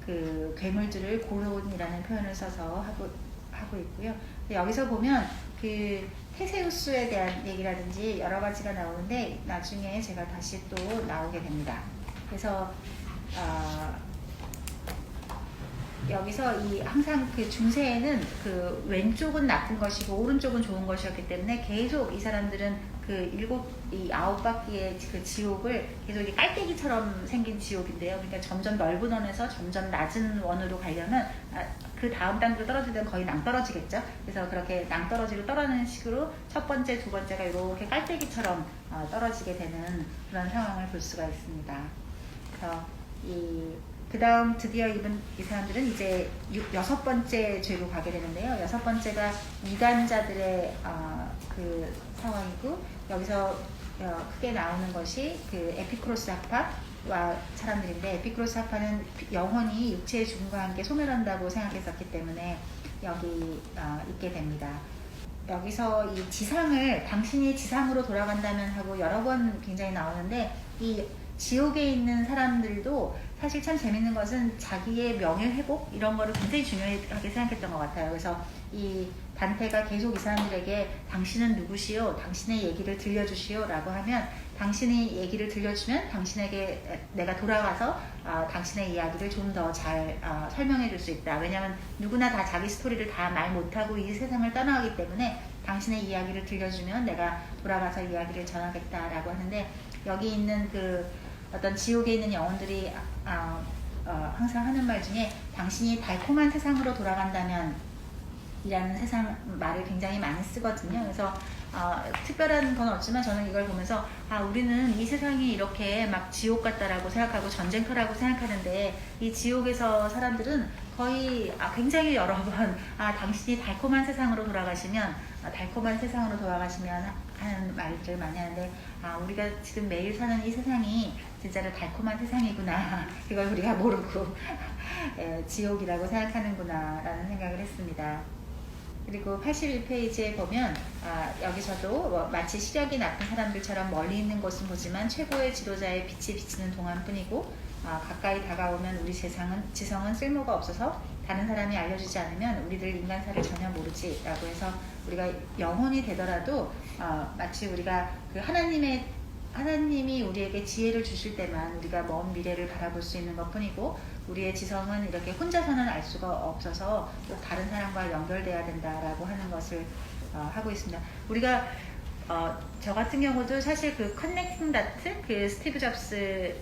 그 괴물들을 고론이라는 표현을 써서 하고 있고요. 여기서 보면 그 테세우스에 대한 얘기라든지 여러 가지가 나오는데, 나중에 제가 다시 또 나오게 됩니다. 그래서 여기서 항상 그 중세에는 그 왼쪽은 나쁜 것이고 오른쪽은 좋은 것이었기 때문에 계속 이 사람들은 그 9바퀴의 그 지옥을 계속 이게 깔때기처럼 생긴 지옥인데요. 그러니까 점점 넓은 원에서 점점 낮은 원으로 가려면 그 다음 단계로 떨어지면 거의 낭떠러지겠죠. 그래서 그렇게 낭떠러지로 떨어지는 식으로 첫 번째, 두 번째가 이렇게 깔때기처럼 떨어지게 되는 그런 상황을 볼 수가 있습니다. 그래서 그 다음 드디어 이 사람들은 이제 6번째 죄로 가게 되는데요. 6번째가 이간자들의 그 상황이고, 여기서 크게 나오는 것이 그 에피크로스 학파와 사람들인데, 에피크로스 학파는 영혼이 육체의 죽음과 함께 소멸한다고 생각했었기 때문에 여기 있게 됩니다. 여기서 이 지상을 당신이 지상으로 돌아간다면 하고 여러 번 굉장히 나오는데, 이 지옥에 있는 사람들도 사실 참 재밌는 것은 자기의 명예회복 이런 거를 굉장히 중요하게 생각했던 것 같아요. 그래서 이 단테가 계속 이 사람들에게 당신은 누구시오? 당신의 얘기를 들려주시오 라고 하면, 당신이 얘기를 들려주면 당신에게 내가 돌아가서 당신의 이야기를 좀 더 잘 설명해 줄 수 있다. 왜냐하면 누구나 다 자기 스토리를 다 말 못하고 이 세상을 떠나가기 때문에 당신의 이야기를 들려주면 내가 돌아가서 이야기를 전하겠다라고 하는데, 여기 있는 그 어떤 지옥에 있는 영혼들이 항상 하는 말 중에 당신이 달콤한 세상으로 돌아간다면 이라는 세상 말을 굉장히 많이 쓰거든요. 그래서 특별한 건 없지만 저는 이걸 보면서 우리는 이 세상이 이렇게 막 지옥 같다라고 생각하고 전쟁터라고 생각하는데, 이 지옥에서 사람들은 거의 굉장히 여러 번 당신이 달콤한 세상으로 돌아가시면 하는 말들을 많이 하는데, 우리가 지금 매일 사는 이 세상이 진짜로 달콤한 세상이구나, 그걸 우리가 모르고 지옥이라고 생각하는구나 라는 생각을 했습니다. 그리고 81페이지에 보면 여기서도 마치 시력이 나쁜 사람들처럼 멀리 있는 곳은 보지만 최고의 지도자의 빛이 비치는 동안뿐이고, 가까이 다가오면 우리 지성은 쓸모가 없어서 다른 사람이 알려주지 않으면 우리들 인간사를 전혀 모르지 라고 해서, 우리가 영혼이 되더라도 마치 우리가 그 하나님이 우리에게 지혜를 주실 때만 우리가 먼 미래를 바라볼 수 있는 것 뿐이고, 우리의 지성은 이렇게 혼자서는 알 수가 없어서 꼭 다른 사람과 연결돼야 된다라고 하는 것을 하고 있습니다. 우리가 저 같은 경우도 사실 그 커넥팅 다트, 그 스티브 잡스의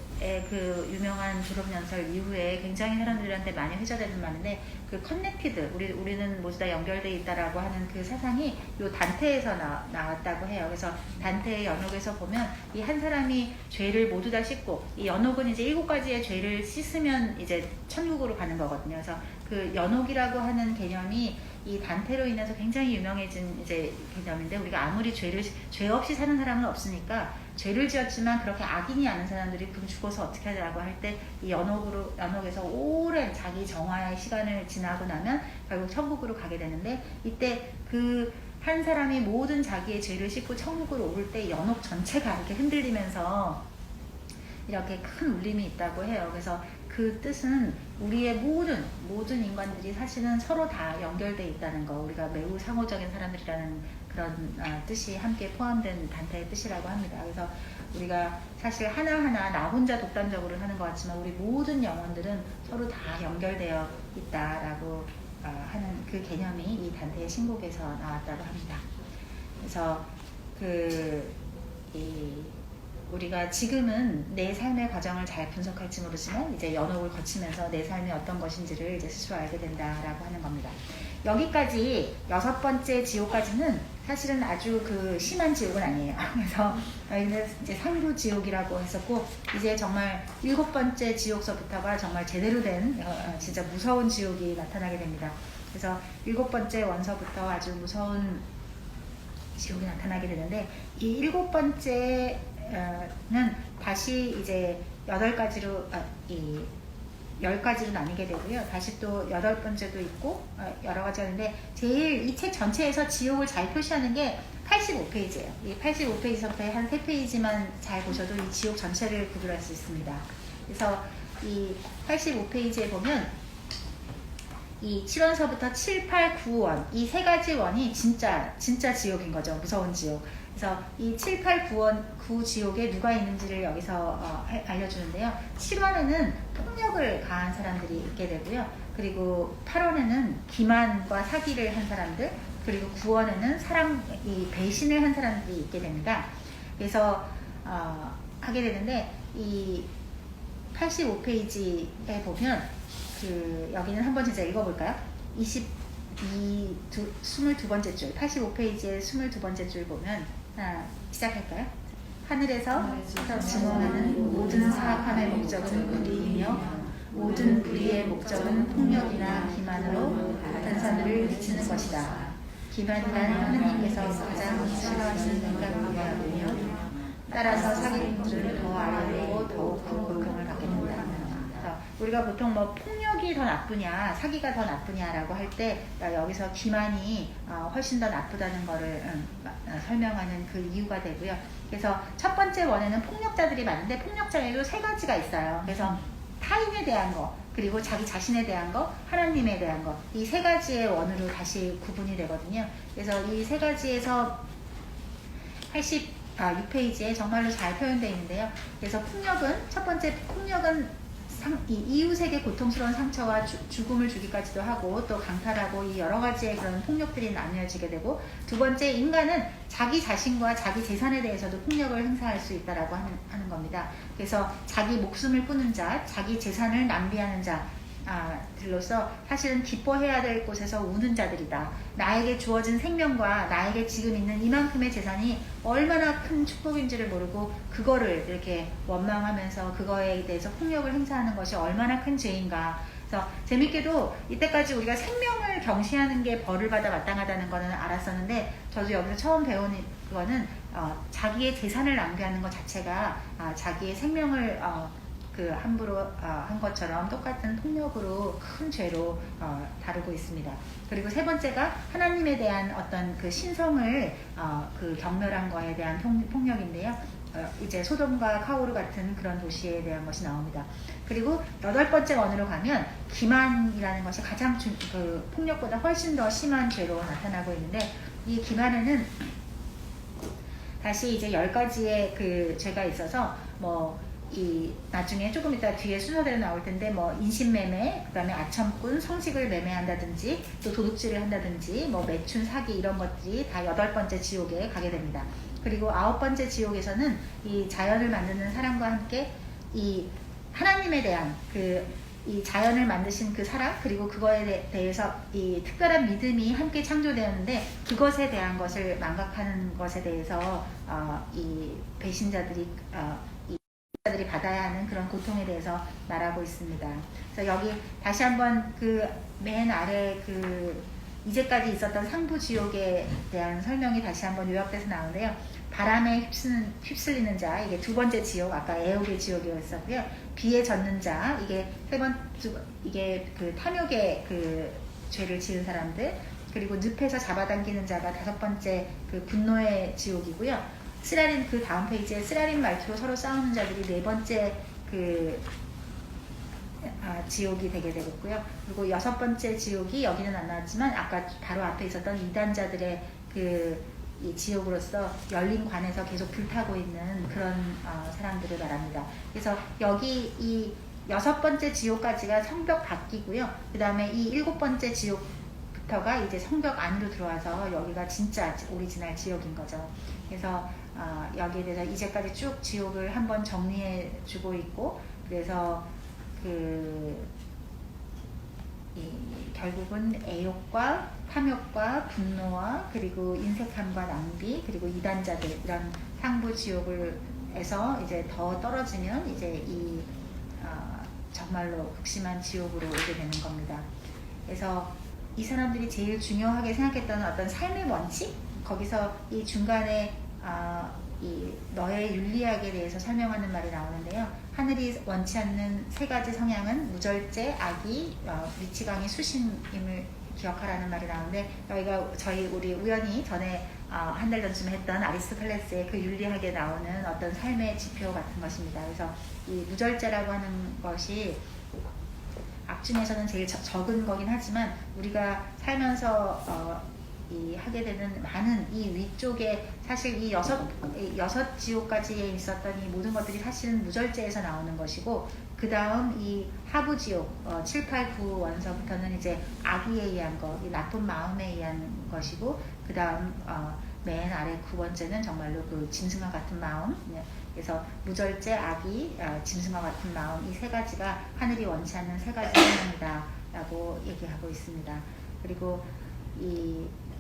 그 유명한 졸업연설 이후에 굉장히 사람들한테 많이 회자되는 말인데, 그 커넥티드, 우리는 모두 다 연결되어 있다라고 하는 그 사상이 요 단테에서 나왔다고 해요. 그래서 단테의 연옥에서 보면 이 한 사람이 죄를 모두 다 씻고, 이 연옥은 이제 7가지의 죄를 씻으면 이제 천국으로 가는 거거든요. 그래서 그 연옥이라고 하는 개념이 이 단테로 인해서 굉장히 유명해진 이제 개념인데, 우리가 아무리 죄 없이 사는 사람은 없으니까, 죄를 지었지만 그렇게 악인이 아닌 사람들이 그럼 죽어서 어떻게 하자라고 할 때, 이 연옥에서 오랜 자기 정화의 시간을 지나고 나면 결국 천국으로 가게 되는데, 이때 그 한 사람이 모든 자기의 죄를 씻고 천국으로 오를 때 연옥 전체가 이렇게 흔들리면서 이렇게 큰 울림이 있다고 해요. 그래서 그 뜻은 우리의 모든 인간들이 사실은 서로 다 연결되어 있다는 거, 우리가 매우 상호적인 사람들이라는 그런 뜻이 함께 포함된 단테의 뜻이라고 합니다. 그래서 우리가 사실 하나하나 나 혼자 독단적으로 하는 것 같지만 우리 모든 영혼들은 서로 다 연결되어 있다라고 하는 그 개념이 이 단테의 신곡에서 나왔다고 합니다. 그래서 우리가 지금은 내 삶의 과정을 잘 분석할지 모르지만 이제 연옥을 거치면서 내 삶이 어떤 것인지를 이제 스스로 알게 된다라고 하는 겁니다. 여기까지 6번째 지옥까지는 사실은 아주 심한 지옥은 아니에요. 그래서 저희는 이제 상부 지옥이라고 했었고, 이제 정말 7번째 지옥서부터가 정말 제대로 된 진짜 무서운 지옥이 나타나게 됩니다. 그래서 7번째 원서부터 아주 무서운 지옥이 나타나게 되는데, 이 7번째는 다시 이제 10가지로 나뉘게 되고요. 다시 또 8번째도 있고 여러 가지 하는데, 제일 이 책 전체에서 지옥을 잘 표시하는 게 85페이지예요. 이 85페이지서부터 한 3페이지만 잘 보셔도 이 지옥 전체를 구별할 수 있습니다. 그래서 이 85페이지에 보면 이 7원서부터 7, 8, 9원 이 세 가지 원이 진짜 지옥인 거죠. 무서운 지옥. 그래서 이 7, 8, 9 지옥에 누가 있는지를 여기서 알려주는데요. 7원에는 폭력을 가한 사람들이 있게 되고요. 그리고 8원에는 기만과 사기를 한 사람들, 그리고 9원에는 배신을 한 사람들이 있게 됩니다. 그래서 하게 되는데, 이 85페이지에 보면 여기는 한번 진짜 읽어볼까요? 22번째 줄, 85페이지의 22번째 줄 보면, 시작할까요? 하늘에서 증언하는 모든 사악함의 목적은 불의이며 모든 불의의 목적은 폭력이나 기만으로 다른 사람들을 미치는 것이다. 기만이란 하느님께서 가장 싫어하시는 인간관계이며 따라서 사기꾼들은 더 알고 더욱 큰 고통을 받게 된다. 우리가 보통 폭력이 더 나쁘냐 사기가 더 나쁘냐라고 할 때 여기서 기만이 훨씬 더 나쁘다는 것을 설명하는 그 이유가 되고요. 그래서 첫 번째 원에는 폭력자들이 많은데, 폭력자에도 3가지가 있어요. 그래서 타인에 대한 거, 그리고 자기 자신에 대한 거, 하나님에 대한 거, 이 3가지의 원으로 다시 구분이 되거든요. 그래서 이 3가지에서 86페이지에 정말로 잘 표현되어 있는데요. 그래서 첫 번째 폭력은 이웃에게 고통스러운 상처와 죽음을 주기까지도 하고, 또 강탈하고, 이 여러 가지의 그런 폭력들이 나뉘어지게 되고, 두 번째, 인간은 자기 자신과 자기 재산에 대해서도 폭력을 행사할 수 있다라고 하는 겁니다. 그래서 자기 목숨을 끊는 자, 자기 재산을 낭비하는 들로서 사실은 기뻐해야 될 곳에서 우는 자들이다. 나에게 주어진 생명과 나에게 지금 있는 이만큼의 재산이 얼마나 큰 축복인지를 모르고 그거를 이렇게 원망하면서 그거에 대해서 폭력을 행사하는 것이 얼마나 큰 죄인가. 그래서 재밌게도 이때까지 우리가 생명을 경시하는 게 벌을 받아 마땅하다는 거는 알았었는데, 저도 여기서 처음 배운 거는 자기의 재산을 낭비하는 것 자체가 자기의 생명을 함부로 한 것처럼 똑같은 폭력으로 큰 죄로 다루고 있습니다. 그리고 세 번째가 하나님에 대한 어떤 신성을 경멸한 거에 대한 폭력인데요. 이제 소돔과 카오르 같은 그런 도시에 대한 것이 나옵니다. 그리고 8번째 원으로 가면 기만이라는 것이 가장 폭력보다 훨씬 더 심한 죄로 나타나고 있는데, 이 기만에는 다시 이제 10가지의 죄가 있어서 나중에 조금 이따 뒤에 순서대로 나올 텐데, 인신매매, 그 다음에 아첨꾼, 성식을 매매한다든지, 또 도둑질을 한다든지, 매춘, 사기, 이런 것들이 다 8번째 지옥에 가게 됩니다. 그리고 9번째 지옥에서는 이 자연을 만드는 사람과 함께 이 하나님에 대한 이 자연을 만드신 그 사람, 그리고 그거에 대해서 이 특별한 믿음이 함께 창조되었는데, 그것에 대한 것을 망각하는 것에 대해서 이 배신자들이 받아야 하는 그런 고통에 대해서 말하고 있습니다. 그래서 여기 다시 한번 맨 아래 이제까지 있었던 상부 지옥에 대한 설명이 다시 한번 요약돼서 나오는데요. 바람에 휩쓸리는 자, 이게 2번째 지옥, 아까 애옥의 지옥이었었고요. 비에 젖는 자, 이게 탐욕의 죄를 지은 사람들, 그리고 늪에서 잡아당기는 자가 5번째 분노의 지옥이고요. 쓰라린, 다음 페이지에 쓰라린 말투로 서로 싸우는 자들이 4번째 지옥이 되게 되겠고요. 그리고 6번째 지옥이 여기는 안 나왔지만 아까 바로 앞에 있었던 이단자들의 이 지옥으로서 열린 관에서 계속 불타고 있는 그런 사람들을 말합니다. 그래서 여기 이 6번째 지옥까지가 성벽 밖이고요. 그 다음에 이 7번째 지옥부터가 이제 성벽 안으로 들어와서 여기가 진짜 오리지널 지옥인 거죠. 그래서 여기에 대해서 이제까지 쭉 지옥을 한번 정리해 주고 있고, 그래서 결국은 애욕과 탐욕과 분노와 그리고 인색함과 낭비 그리고 이단자들, 이런 상부 지옥에서 이제 더 떨어지면 이제 이 정말로 극심한 지옥으로 오게 되는 겁니다. 그래서 이 사람들이 제일 중요하게 생각했던 어떤 삶의 원칙, 거기서 이 중간에 이 너의 윤리학에 대해서 설명하는 말이 나오는데요. 하늘이 원치 않는 3가지 성향은 무절제, 악의, 미치광이 수신임을 기억하라는 말이 나오는데, 여기가 우리 우연히 전에 한 달 전쯤에 했던 아리스토텔레스의 그 윤리학에 나오는 어떤 삶의 지표 같은 것입니다. 그래서 이 무절제라고 하는 것이 악 중에서는 제일 적은 거긴 하지만, 우리가 살면서 하게 되는 많은 이 위쪽에 사실 이 여섯 지옥까지에 있었던 이 모든 것들이 사실은 무절제에서 나오는 것이고, 그 다음 이 하부 지옥 7, 8, 9 원서부터는 이제 악의에 의한 것, 이 나쁜 마음에 의한 것이고, 그 다음 맨 아래 9번째는 정말로 그 짐승과 같은 마음. 그래서 무절제, 악의, 짐승과 같은 마음, 이 3가지가 하늘이 원치 않는 3가지 성향이다 라고 얘기하고 있습니다. 그리고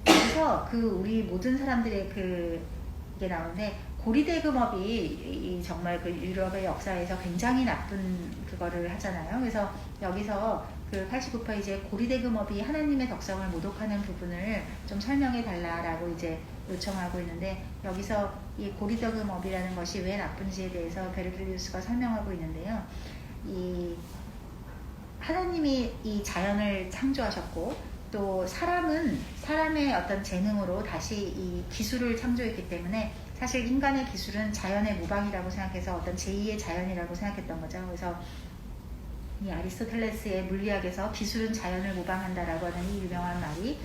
여기서 우리 모든 사람들의 이게 나오는데, 고리대금업이 정말 그 유럽의 역사에서 굉장히 나쁜 그거를 하잖아요. 그래서 여기서 89페이지에 고리대금업이 하나님의 덕성을 모독하는 부분을 좀 설명해 달라라고 이제 요청하고 있는데, 여기서 이 고리대금업이라는 것이 왜 나쁜지에 대해서 베르길리우스가 설명하고 있는데요. 하나님이 이 자연을 창조하셨고, 또 사람의 어떤 재능으로 다시 이 기술을 창조했기 때문에, 사실 인간의 기술은 자연의 모방이라고 생각해서 어떤 제2의 자연이라고 생각했던 거죠. 그래서 이 아리스토텔레스의 물리학에서 기술은 자연을 모방한다라고 하는 이 유명한 말이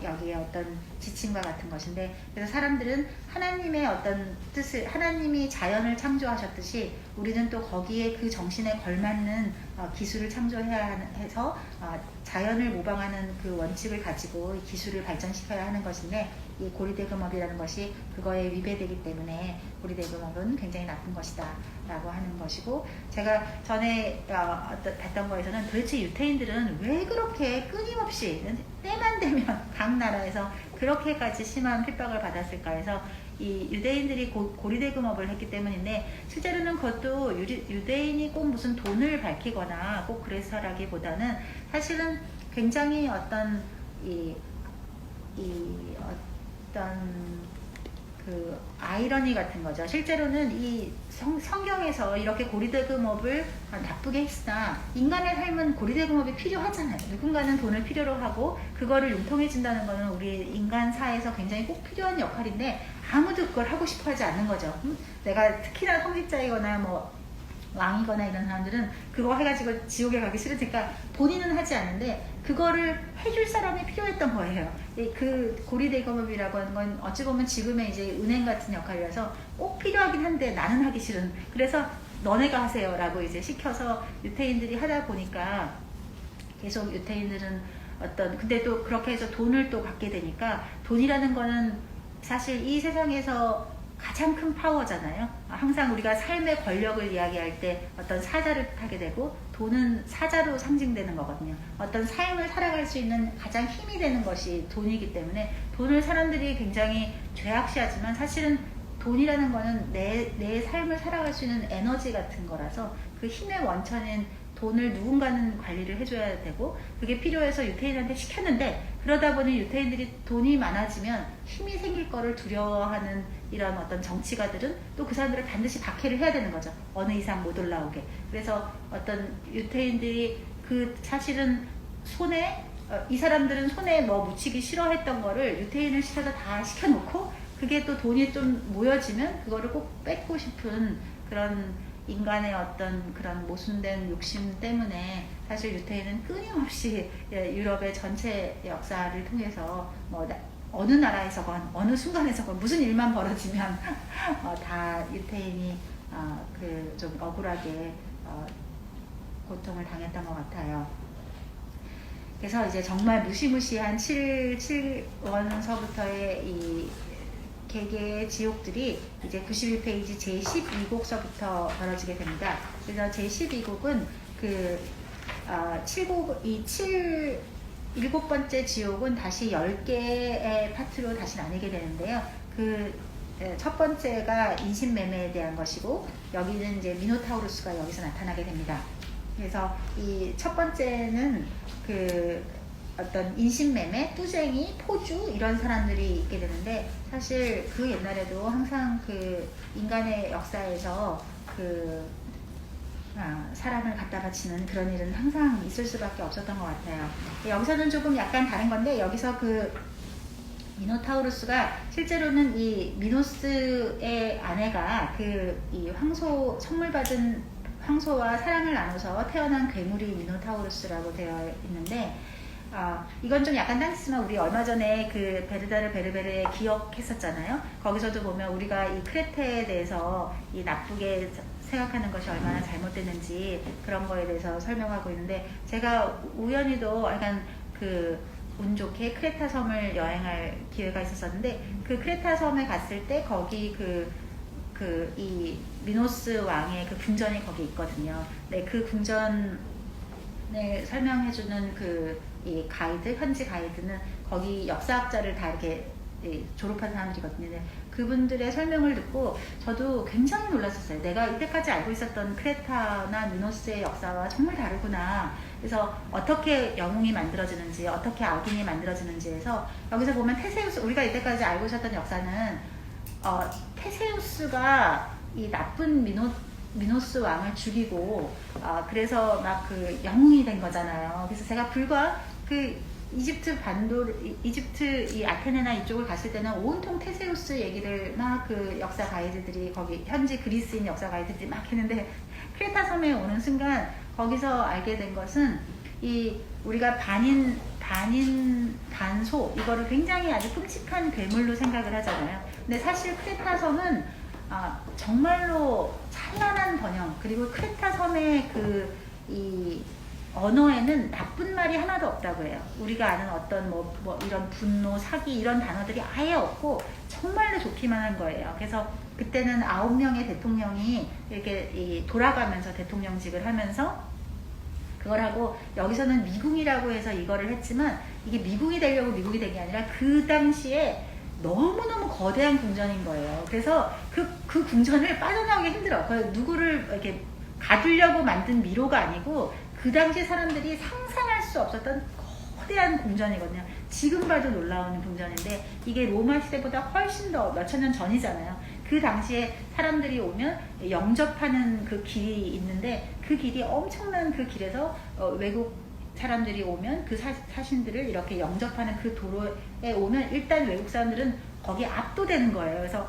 여기에 어떤 지침과 같은 것인데, 그래서 사람들은 하나님의 어떤 뜻을, 하나님이 자연을 창조하셨듯이 우리는 또 거기에 그 정신에 걸맞는 기술을 창조해야 해서 자연을 모방하는 그 원칙을 가지고 기술을 발전시켜야 하는 것인데, 이 고리대금업이라는 것이 그거에 위배되기 때문에 고리대금업은 굉장히 나쁜 것이다 라고 하는 것이고, 제가 전에 봤던 거에서는 도대체 유태인들은 왜 그렇게 끊임없이 때만 되면 각 나라에서 그렇게까지 심한 핍박을 받았을까 해서, 이 유대인들이 고리대금업을 했기 때문인데, 실제로는 그것도 유대인이 꼭 무슨 돈을 밝히거나 꼭 그래서라기보다는 사실은 굉장히 어떤 그 아이러니 같은 거죠. 실제로는 이 성경에서 이렇게 고리대금업을 나쁘게 했으나, 인간의 삶은 고리대금업이 필요하잖아요. 누군가는 돈을 필요로 하고 그거를 융통해 준다는 거는 우리 인간사에서 굉장히 꼭 필요한 역할인데, 아무도 그걸 하고 싶어 하지 않는 거죠. 내가 특히나 성직자이거나 뭐 왕이거나 이런 사람들은 그거 해가지고 지옥에 가기 싫으니까 본인은 하지 않는데 그거를 해줄 사람이 필요했던 거예요. 그 고리대금업이라고 하는 건 어찌 보면 지금의 이제 은행 같은 역할이라서 꼭 필요하긴 한데 나는 하기 싫은, 그래서 너네가 하세요 라고 이제 시켜서 유태인들이 하다 보니까 계속 유태인들은 근데 또 그렇게 해서 돈을 또 갖게 되니까, 돈이라는 거는 사실 이 세상에서 가장 큰 파워잖아요. 항상 우리가 삶의 권력을 이야기할 때 어떤 사자를 타게 되고, 돈은 사자로 상징되는 거거든요. 어떤 삶을 살아갈 수 있는 가장 힘이 되는 것이 돈이기 때문에, 돈을 사람들이 굉장히 죄악시하지만 사실은 돈이라는 거는 내 삶을 살아갈 수 있는 에너지 같은 거라서, 그 힘의 원천인 돈을 누군가는 관리를 해줘야 되고, 그게 필요해서 유태인한테 시켰는데, 그러다 보니 유태인들이 돈이 많아지면 힘이 생길 거를 두려워하는 이런 어떤 정치가들은 또 그 사람들을 반드시 박해를 해야 되는 거죠. 어느 이상 못 올라오게. 그래서 어떤 유태인들이 사실은 이 사람들은 손에 뭐 묻히기 싫어했던 거를 유태인을 시켜서 다 시켜놓고, 그게 또 돈이 좀 모여지면 그거를 꼭 뺏고 싶은 그런 인간의 어떤 그런 모순된 욕심 때문에, 사실 유태인은 끊임없이 유럽의 전체 역사를 통해서 어느 나라에서건 어느 순간에서건 무슨 일만 벌어지면 다 유태인이 좀 억울하게 고통을 당했던 것 같아요. 그래서 이제 정말 무시무시한 7원서부터의 이 개개의 지옥들이 이제 91페이지 제12곡서부터 벌어지게 됩니다. 그래서 제12곡은 일곱 번째 지옥은 다시 10개의 파트로 다시 나뉘게 되는데요. 첫 번째가 인신매매에 대한 것이고, 여기는 이제 미노타우루스가 여기서 나타나게 됩니다. 그래서 이 첫 번째는 어떤 인신매매, 뚜쟁이, 포주 이런 사람들이 있게 되는데, 사실 그 옛날에도 항상 인간의 역사에서 사람을 갖다 바치는 그런 일은 항상 있을 수밖에 없었던 것 같아요. 여기서는 조금 약간 다른 건데, 여기서 미노타우루스가 실제로는 이 미노스의 아내가 이 선물 받은 황소와 사랑을 나눠서 태어난 괴물이 미노타우루스라고 되어 있는데, 이건 좀 약간 딴짓이지만 우리 얼마 전에 베르다르 베르베르 기억했었잖아요. 거기서도 보면 우리가 이 크레테에 대해서 이 나쁘게 생각하는 것이 얼마나 잘못됐는지 그런 거에 대해서 설명하고 있는데, 제가 우연히도 약간 운 좋게 크레타 섬을 여행할 기회가 있었었는데, 그 크레타 섬에 갔을 때 거기 이 미노스 왕의 궁전이 거기 있거든요. 네, 그 궁전을 설명해주는 이 가이드, 현지 가이드는 거기 역사학자를 다 이렇게 졸업한 사람들이거든요. 네, 그분들의 설명을 듣고 저도 굉장히 놀랐었어요. 내가 이때까지 알고 있었던 크레타나 미노스의 역사와 정말 다르구나. 그래서 어떻게 영웅이 만들어지는지, 어떻게 악인이 만들어지는지에서, 여기서 보면 테세우스, 우리가 이때까지 알고 있었던 역사는 테세우스가 이 나쁜 미노스 왕을 죽이고 그래서 막 영웅이 된 거잖아요. 그래서 제가 불과 이집트 이 아테네나 이쪽을 갔을 때는 온통 테세우스 얘기를 막 역사 가이드들이, 거기 현지 그리스인 역사 가이드들이 막 했는데, 크레타 섬에 오는 순간 거기서 알게 된 것은 우리가 반소 이거를 굉장히 아주 끔찍한 괴물로 생각을 하잖아요. 근데 사실 크레타 섬은 정말로 찬란한 번영, 그리고 크레타 섬의 이 언어에는 나쁜 말이 하나도 없다고 해요. 우리가 아는 어떤 이런 분노, 사기 이런 단어들이 아예 없고 정말로 좋기만 한 거예요. 그래서 그때는 9명의 대통령이 이렇게 돌아가면서 대통령직을 하면서 그걸 하고, 여기서는 미궁이라고 해서 이거를 했지만, 이게 미궁이 되려고 미궁이 된 게 아니라 그 당시에 너무너무 거대한 궁전인 거예요. 그래서 그 궁전을 빠져나오기 힘들어. 누구를 이렇게 가두려고 만든 미로가 아니고, 그 당시 사람들이 상상할 수 없었던 거대한 궁전이거든요. 지금 봐도 놀라운 궁전인데, 이게 로마 시대보다 훨씬 더 몇천 년 전이잖아요. 그 당시에 사람들이 오면 영접하는 길이 있는데, 그 길이 엄청난 길에서 외국 사람들이 오면 그 사신들을 이렇게 영접하는 그 도로에 오면 일단 외국 사람들은 거기에 압도되는 거예요. 그래서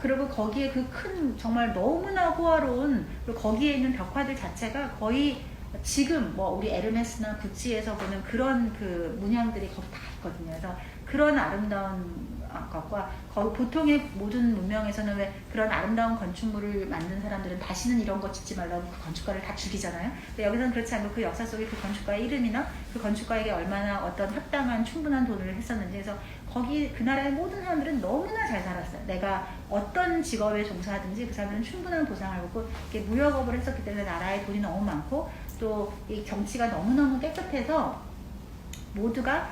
그리고 거기에 큰 정말 너무나 호화로운, 그리고 거기에 있는 벽화들 자체가 거의 지금 우리 에르메스나 구찌에서 보는 그런 문양들이 거기 다 있거든요. 그래서 그런 아름다운 것과, 보통의 모든 문명에서는 왜 그런 아름다운 건축물을 만든 사람들은 다시는 이런 거 짓지 말라고 그 건축가를 다 죽이잖아요. 근데 여기서는 그렇지 않고 그 역사 속에 그 건축가의 이름이나 그 건축가에게 얼마나 어떤 합당한 충분한 돈을 했었는지 해서 그 나라의 모든 사람들은 너무나 잘 살았어요. 내가 어떤 직업에 종사하든지 그 사람들은 충분한 보상을 받고, 무역업을 했었기 때문에 나라에 돈이 너무 많고, 또 이 정치가 너무너무 깨끗해서 모두가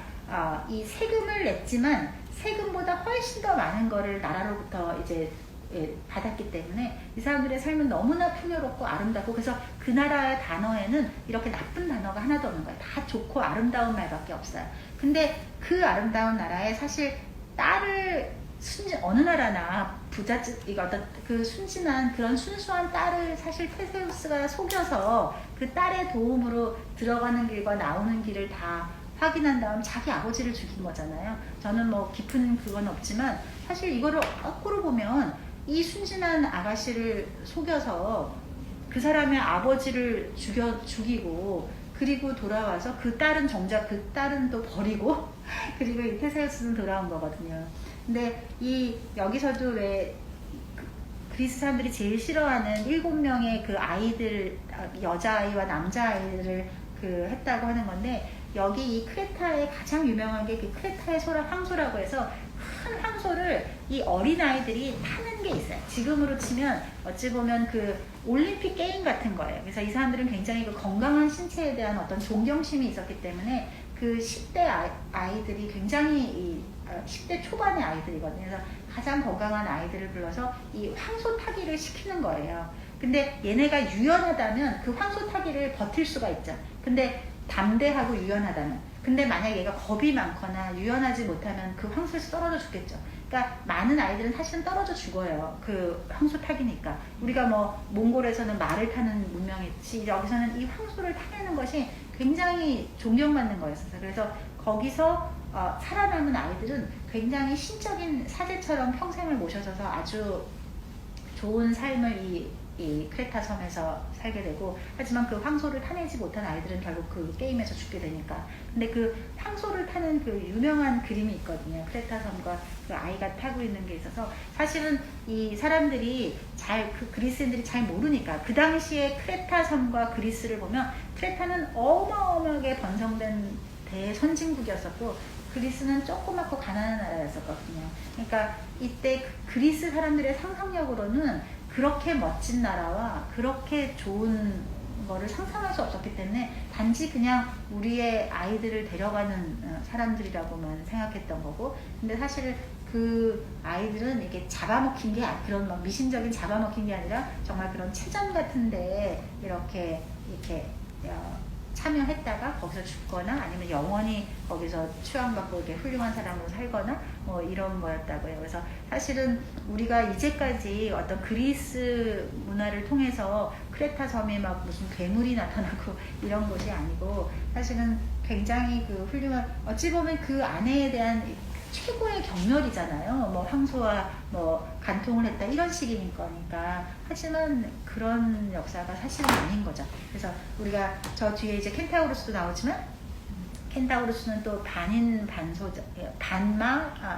이 세금을 냈지만 세금보다 훨씬 더 많은 거를 나라로부터 이제 받았기 때문에 이 사람들의 삶은 너무나 풍요롭고 아름답고, 그래서 그 나라의 단어에는 이렇게 나쁜 단어가 하나도 없는 거예요. 다 좋고 아름다운 말밖에 없어요. 근데 그 아름다운 나라에 사실 어느 나라나 어떤 순진한 그런 순수한 딸을 사실 테세우스가 속여서 그 딸의 도움으로 들어가는 길과 나오는 길을 다 확인한 다음 자기 아버지를 죽인 거잖아요. 저는 깊은 그건 없지만, 사실 이거를 거꾸로 보면 이 순진한 아가씨를 속여서 그 사람의 아버지를 죽이고 그리고 돌아와서 그 딸은 정작 그 딸은 또 버리고 그리고 이 테세우스는 돌아온 거거든요. 근데 이 여기서도 왜 그리스 사람들이 제일 싫어하는 7명의 그 아이들, 여자아이와 남자아이들을 그 했다고 하는 건데, 여기 이 크레타에 가장 유명한 게 그 크레타의 황소라고 해서 큰 황소를 이 어린아이들이 타는 게 있어요. 지금으로 치면 어찌 보면 그 올림픽 게임 같은 거예요. 그래서 이 사람들은 굉장히 그 건강한 신체에 대한 어떤 존경심이 있었기 때문에 그 10대 아이들이 굉장히 10대 초반의 아이들이거든요. 그래서 가장 건강한 아이들을 불러서 이 황소 타기를 시키는 거예요. 근데 얘네가 유연하다면 그 황소 타기를 버틸 수가 있죠. 근데 담대하고 유연하다면. 근데 만약 얘가 겁이 많거나 유연하지 못하면 그 황소에서 떨어져 죽겠죠. 그러니까 많은 아이들은 사실은 떨어져 죽어요. 그 황소 타기니까. 우리가 뭐 몽골에서는 말을 타는 문명이 있지, 여기서는 이 황소를 타는 것이 굉장히 존경받는 거였어요. 그래서 거기서 살아남은 아이들은 굉장히 신적인 사제처럼 평생을 모셔져서 아주 좋은 삶을 이 크레타 섬에서 살게 되고, 하지만 그 황소를 타내지 못한 아이들은 결국 그 게임에서 죽게 되니까. 근데 그 황소를 타는 그 유명한 그림이 있거든요. 크레타 섬과 그 아이가 타고 있는 게 있어서, 사실은 이 사람들이 그 그리스인들이 잘 모르니까, 그 당시에 크레타 섬과 그리스를 보면 크레타는 어마어마하게 번성된 대선진국이었었고 그리스는 조그맣고 가난한 나라였었거든요. 그러니까 이때 그리스 사람들의 상상력으로는 그렇게 멋진 나라와 그렇게 좋은 거를 상상할 수 없었기 때문에 단지 그냥 우리의 아이들을 데려가는 사람들이라고만 생각했던 거고, 근데 사실 그 아이들은 이게 잡아먹힌 게 그런 막 미신적인 잡아먹힌 게 아니라 정말 그런 체전 같은데 이렇게 참여했다가 거기서 죽거나 아니면 영원히 거기서 추앙받고 이렇게 훌륭한 사람으로 살거나 뭐 이런 거였다고요. 그래서 사실은 우리가 이제까지 어떤 그리스 문화를 통해서 크레타 섬에 막 무슨 괴물이 나타나고 이런 것이 아니고, 사실은 굉장히 그 훌륭한, 어찌 보면 그 아내에 대한 최고의 경멸이잖아요. 뭐 황소와 뭐 간통을 했다 이런 식인 거니까. 하지만 그런 역사가 사실은 아닌 거죠. 그래서 우리가 저 뒤에 이제 켄타우루스도 나오지만, 켄타우루스는 또 반인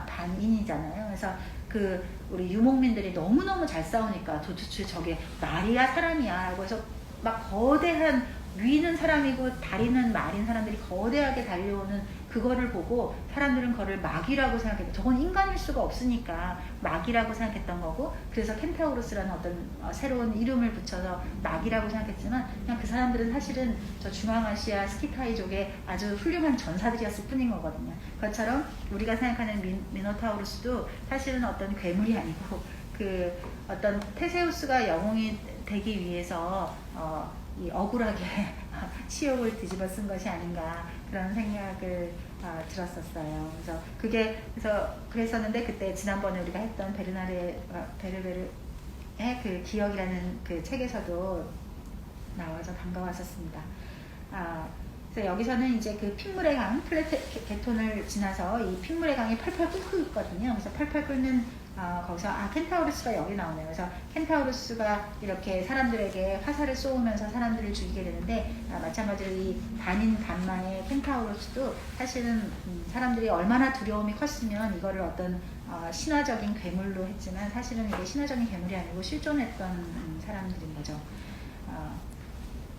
반인이잖아요. 그래서 그 우리 유목민들이 너무너무 잘 싸우니까 도대체 저게 말이야 사람이야 라고 해서 막 거대한, 위는 사람이고 다리는 말인 사람들이 거대하게 달려오는 그거를 보고 사람들은 그거를 마귀라고 생각했고, 저건 인간일 수가 없으니까 마귀라고 생각했던 거고, 그래서 켄타우로스라는 어떤 새로운 이름을 붙여서 마귀라고 생각했지만, 그냥 그 사람들은 사실은 저 중앙아시아 스키타이족의 아주 훌륭한 전사들이었을 뿐인 거거든요. 그것처럼 우리가 생각하는 미노타우루스도 사실은 어떤 괴물이 아니고 그 어떤 테세우스가 영웅이 되기 위해서 이 억울하게 치욕을 뒤집어 쓴 것이 아닌가, 그런 생각을 들었었어요. 그래서 그랬었는데, 그때 지난번에 우리가 했던 베르베르의 그 기억이라는 그 책에서도 나와서 반가웠었습니다. 그래서 여기서는 이제 그 핏물의 강 플레게톤을 지나서 이 핏물의 강이 펄펄 끓고 있거든요. 그래서 펄펄 끓는 거기서 켄타우루스가 여기 나오네요. 그래서 켄타우루스가 이렇게 사람들에게 화살을 쏘면서 사람들을 죽이게 되는데, 마찬가지로 이 반인 반마의 켄타우루스도 사실은 사람들이 얼마나 두려움이 컸으면 이거를 어떤 신화적인 괴물로 했지만, 사실은 이게 신화적인 괴물이 아니고 실존했던 사람들인 거죠.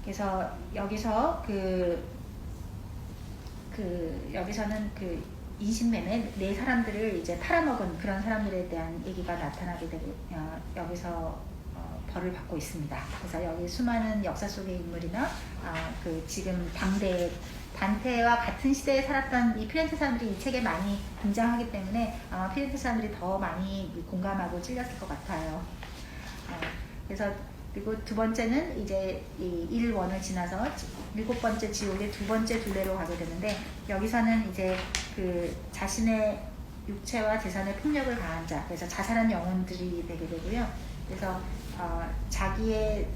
그래서 여기서 여기서는 그 인신매매 네 사람들을 이제 팔아먹은 그런 사람들에 대한 얘기가 나타나게 되고, 여기서 벌을 받고 있습니다. 그래서 여기 수많은 역사 속의 인물이나 그 지금 당대 단테와 같은 시대에 살았던 이 피렌체 사람들이 이 책에 많이 등장하기 때문에 아마 피렌체 사람들이 더 많이 공감하고 찔렸을 것 같아요. 그래서 그리고 두 번째는 이제 이 1원을 지나서 7번째 지옥의 두 번째 둘레로 가게 되는데, 여기서는 이제 그 자신의 육체와 재산의 폭력을 가한 자, 그래서 자살한 영혼들이 되게 되고요. 그래서 자기의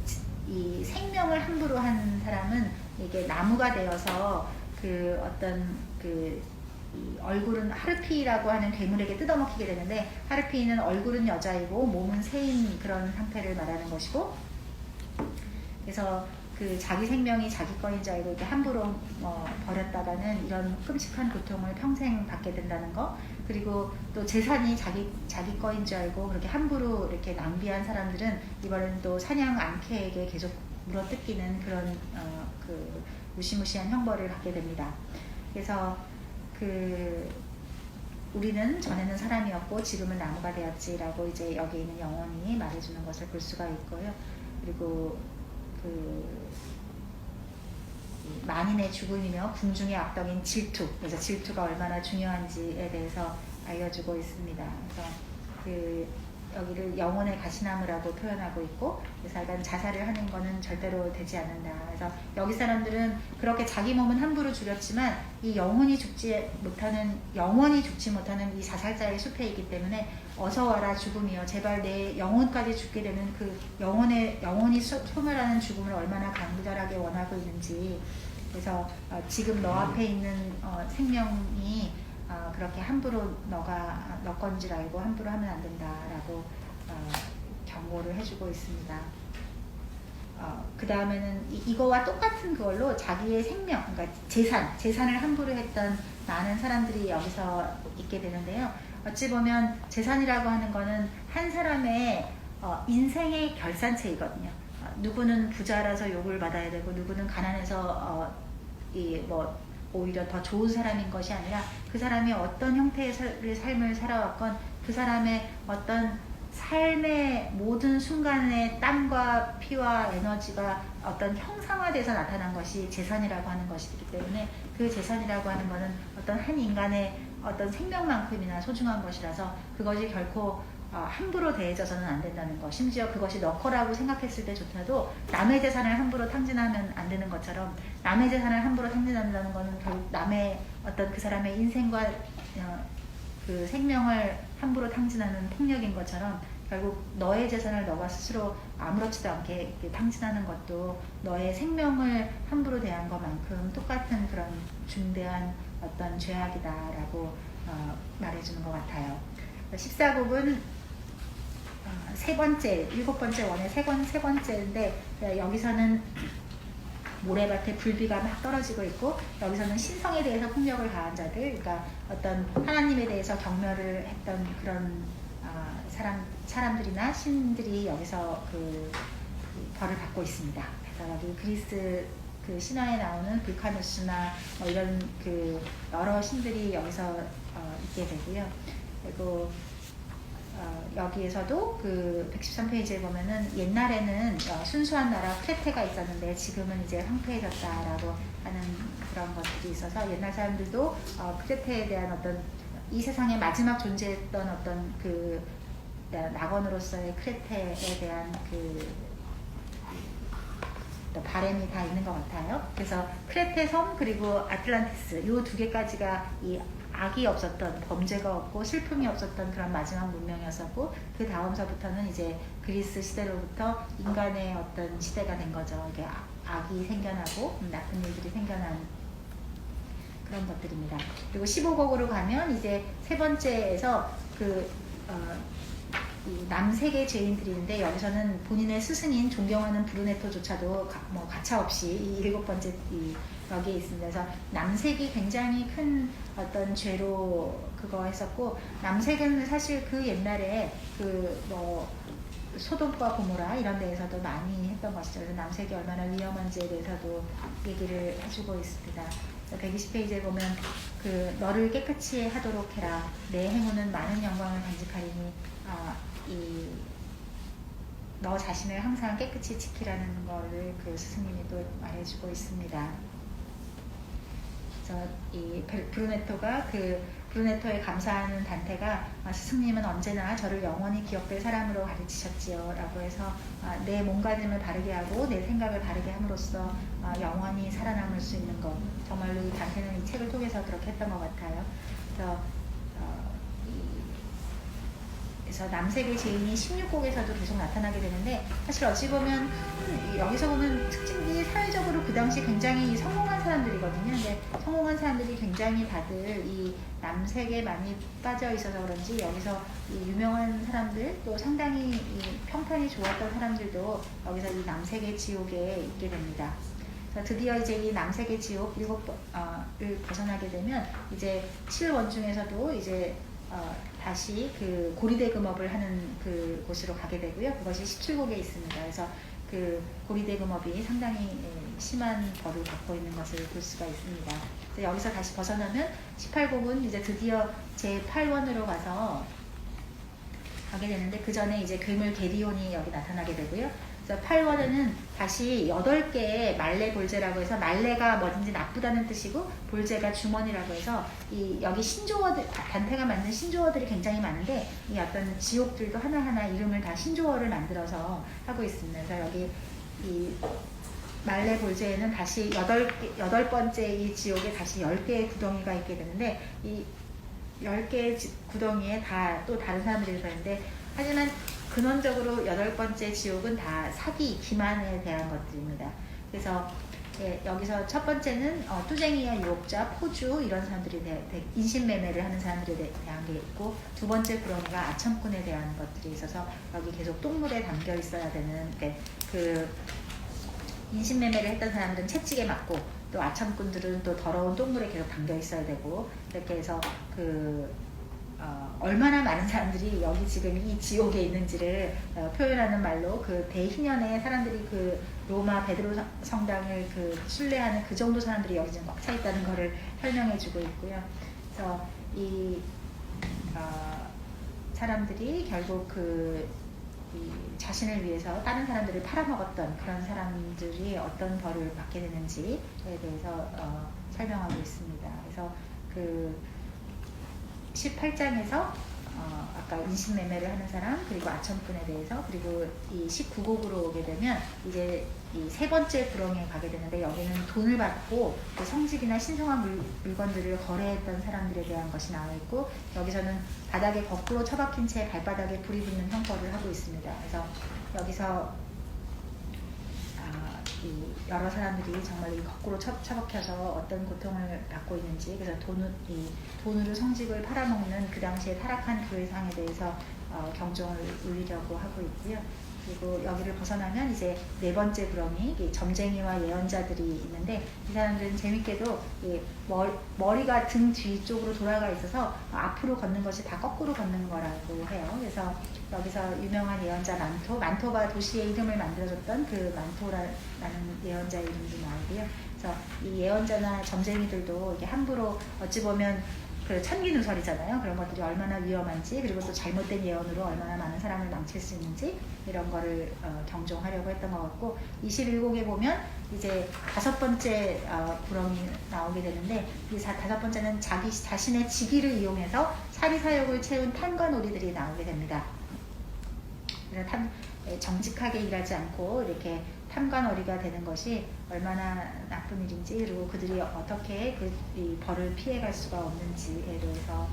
이 생명을 함부로 한 사람은 이게 나무가 되어서 그 어떤 이 얼굴은 하르피라고 하는 괴물에게 뜯어먹히게 되는데, 하르피는 얼굴은 여자이고 몸은 새인 그런 상태를 말하는 것이고, 그래서 그 자기 생명이 자기 거인 줄 알고 이렇게 함부로 버렸다가는 이런 끔찍한 고통을 평생 받게 된다는 거. 그리고 또 재산이 자기 거인 줄 알고 그렇게 함부로 이렇게 낭비한 사람들은 이번엔 또 사냥 앙캐에게 계속 물어뜯기는 그런 그 무시무시한 형벌을 받게 됩니다. 그래서 우리는 전에는 사람이었고 지금은 나무가 되었지라고 이제 여기 있는 영혼이 말해주는 것을 볼 수가 있고요. 그리고 만인의 죽음이며 궁중의 악덕인 질투, 그래서 질투가 얼마나 중요한지에 대해서 알려주고 있습니다. 그래서 여기를 영혼의 가시나무라고 표현하고 있고, 그래서 약간 자살을 하는 것은 절대로 되지 않는다. 그래서 여기 사람들은 그렇게 자기 몸은 함부로 죽였지만 이 영원히 죽지 못하는 이 자살자의 숲에 있기 때문에 어서 와라 죽음이여, 제발 내 영혼까지 죽게 되는 그 영혼이 소멸하는 죽음을 얼마나 간절하게 원하고 있는지. 그래서 지금 너 앞에 있는 생명이 그렇게 함부로 너 건 줄 알고 함부로 하면 안 된다라고 경고를 해주고 있습니다. 그 다음에는 이거와 똑같은 그걸로 자기의 생명, 그러니까 재산을 함부로 했던 많은 사람들이 여기서 있게 되는데요. 어찌 보면 재산이라고 하는 거는 한 사람의 인생의 결산체이거든요. 누구는 부자라서 욕을 받아야 되고 누구는 가난해서 오히려 더 좋은 사람인 것이 아니라 그 사람이 어떤 형태의 삶을 살아왔건 그 사람의 어떤 삶의 모든 순간의 땀과 피와 에너지가 어떤 형상화돼서 나타난 것이 재산이라고 하는 것이기 때문에 그 재산이라고 하는 것은 어떤 한 인간의 어떤 생명만큼이나 소중한 것이라서 그것이 결코 함부로 대해져서는 안 된다는 것. 심지어 그것이 너 거라고 생각했을 때조차도 남의 재산을 함부로 탕진하면 안 되는 것처럼, 남의 재산을 함부로 탕진한다는 것은 결국 남의 어떤 그 사람의 인생과 그 생명을 함부로 탕진하는 폭력인 것처럼, 결국 너의 재산을 너가 스스로 아무렇지도 않게 이렇게 탕진하는 것도 너의 생명을 함부로 대한 것만큼 똑같은 그런 중대한 어떤 죄악이다라고 말해주는 것 같아요. 14곡은 일곱 번째 원의 세 번째인데, 여기서는 모래밭에 불비가 막 떨어지고 있고, 여기서는 신성에 대해서 폭력을 가한 자들, 그러니까 어떤 하나님에 대해서 경멸을 했던 그런 사람들이나 신들이 여기서 그 벌을 받고 있습니다. 그래서 여기 그리스 그 신화에 나오는 불카누스나 이런 그 여러 신들이 여기서 있게 되고요. 그리고 여기에서도 그 113페이지에 보면은 옛날에는 순수한 나라 크레테가 있었는데 지금은 이제 황폐해졌다라고 하는 그런 것들이 있어서, 옛날 사람들도 크레테에 대한 어떤 이 세상의 마지막 존재했던 어떤 그 낙원으로서의 크레테에 대한 또 바램이 다 있는 것 같아요. 그래서 크레테 섬 그리고 아틀란티스, 이 두 개까지가 이 악이 없었던, 범죄가 없고 슬픔이 없었던 그런 마지막 문명이었었고, 그 다음서부터는 이제 그리스 시대로부터 인간의 어떤 시대가 된 거죠. 이게 악이 생겨나고 나쁜 일들이 생겨난 그런 것들입니다. 그리고 15곡으로 가면 이제 세 번째에서 이 남색의 죄인들인데, 여기서는 본인의 스승인 존경하는 브루네토조차도 가차없이 이 일곱 번째 여기에 있습니다. 그래서 남색이 굉장히 큰 어떤 죄로 그거 했었고, 남색은 사실 그 옛날에 소돔과 고모라 이런 데에서도 많이 했던 것이죠. 그래서 남색이 얼마나 위험한지에 대해서도 얘기를 해주고 있습니다. 120페이지에 보면 너를 깨끗이 하도록 해라. 내 행운은 많은 영광을 간직하리니 너 자신을 항상 깨끗이 지키라는 거를 그 스승님이 또 말해주고 있습니다. 그래서 이 브루네토가 브루네토에 감사하는 단테가 스승님은 언제나 저를 영원히 기억될 사람으로 가르치셨지요 라고 해서 내 몸가짐을 바르게 하고 내 생각을 바르게 함으로써 영원히 살아남을 수 있는 것, 정말로 이 단테는 이 책을 통해서 그렇게 했던 것 같아요. 그래서 그래서 남색의 죄인이 16곡에서도 계속 나타나게 되는데, 사실 어찌 보면 여기서 보면 특징이 사회적으로 그 당시 굉장히 성공한 사람들이거든요. 근데 성공한 사람들이 굉장히 다들 이 남색에 많이 빠져 있어서 그런지 여기서 이 유명한 사람들, 또 상당히 이 평판이 좋았던 사람들도 여기서 이 남색의 지옥에 있게 됩니다. 드디어 이제 이 남색의 지옥 7번을 벗어나게 되면 이제 7원 중에서도 이제 다시 그 고리대금업을 하는 그 곳으로 가게 되고요. 그것이 17곡에 있습니다. 그래서 그 고리대금업이 상당히 심한 벌을 받고 있는 것을 볼 수가 있습니다. 여기서 다시 벗어나면 18곡은 이제 드디어 제8원으로 가게 되는데, 그 전에 이제 괴물 게리온이 여기 나타나게 되고요. 그래서 8월에는 다시 8개의 말레 볼제라고 해서, 말레가 뭐든지 나쁘다는 뜻이고 볼제가 주머니라고 해서 여기 신조어들, 단테가 만든 신조어들이 굉장히 많은데 이 어떤 지옥들도 하나하나 이름을 다 신조어를 만들어서 하고 있습니다. 그래서 여기 이 말레 볼제에는 다시 8번째 이 지옥에 다시 10개의 구덩이가 있게 되는데, 이 10개의 구덩이에 다 또 다른 사람들이 들어있는데, 하지만 근원적으로 8번째 지옥은 다 사기, 기만에 대한 것들입니다. 그래서 여기서 첫 번째는 뚜쟁이와 유혹자, 포주 이런 사람들이 인신매매를 하는 사람들에 대한 게 있고, 두 번째 구렁이가 아첨꾼에 대한 것들이 있어서 여기 계속 똥물에 담겨 있어야 되는, 그 인신매매를 했던 사람들은 채찍에 맞고, 또 아첨꾼들은 또 더러운 똥물에 계속 담겨 있어야 되고, 이렇게 해서 얼마나 많은 사람들이 여기 지금 이 지옥에 있는지를 표현하는 말로, 그 대희년에 사람들이 그 로마 베드로 성당을 그 순례하는 그 정도 사람들이 여기 지금 꽉 차 있다는 것을 설명해주고 있고요. 그래서 이 사람들이 결국 이 자신을 위해서 다른 사람들을 팔아먹었던 그런 사람들이 어떤 벌을 받게 되는지에 대해서 설명하고 있습니다. 그래서 그 18장에서 아까 인신매매를 하는 사람, 그리고 아첨꾼에 대해서, 그리고 이 19곡으로 오게 되면 이제 이 세 번째 구렁이에 가게 되는데, 여기는 돈을 받고 그 성직이나 신성한 물건들을 거래했던 사람들에 대한 것이 나와 있고, 여기서는 바닥에 거꾸로 처박힌 채 발바닥에 불이 붙는 형벌을 하고 있습니다. 그래서 여기서 여러 사람들이 정말 이 거꾸로 처박혀서 어떤 고통을 받고 있는지, 그래서 돈으로 성직을 팔아먹는 그 당시에 타락한 교회상에 대해서 경종을 울리려고 하고 있고요. 그리고 여기를 벗어나면 이제 네 번째 구렁이, 점쟁이와 예언자들이 있는데, 이 사람들은 재밌게도 머리가 등 뒤쪽으로 돌아가 있어서 앞으로 걷는 것이 다 거꾸로 걷는 거라고 해요. 그래서 여기서 유명한 예언자 만토가 도시의 이름을 만들어줬던 그 만토라는 예언자 이름도 나오고요. 그래서 이 예언자나 점쟁이들도 이게 함부로, 어찌 보면 그 천기누설이잖아요. 그런 것들이 얼마나 위험한지, 그리고 또 잘못된 예언으로 얼마나 많은 사람을 망칠 수 있는지, 이런 거를 경종하려고 했던 것 같고, 21곡에 보면 이제 5번째 구렁이 나오게 되는데, 이 5번째는 자신의 직위를 이용해서 사리사욕을 채운 탄관오리들이 나오게 됩니다. 그래서 정직하게 일하지 않고 이렇게 탐관오리가 되는 것이 얼마나 나쁜 일인지, 그리고 그들이 어떻게 이 벌을 피해갈 수가 없는지에 대해서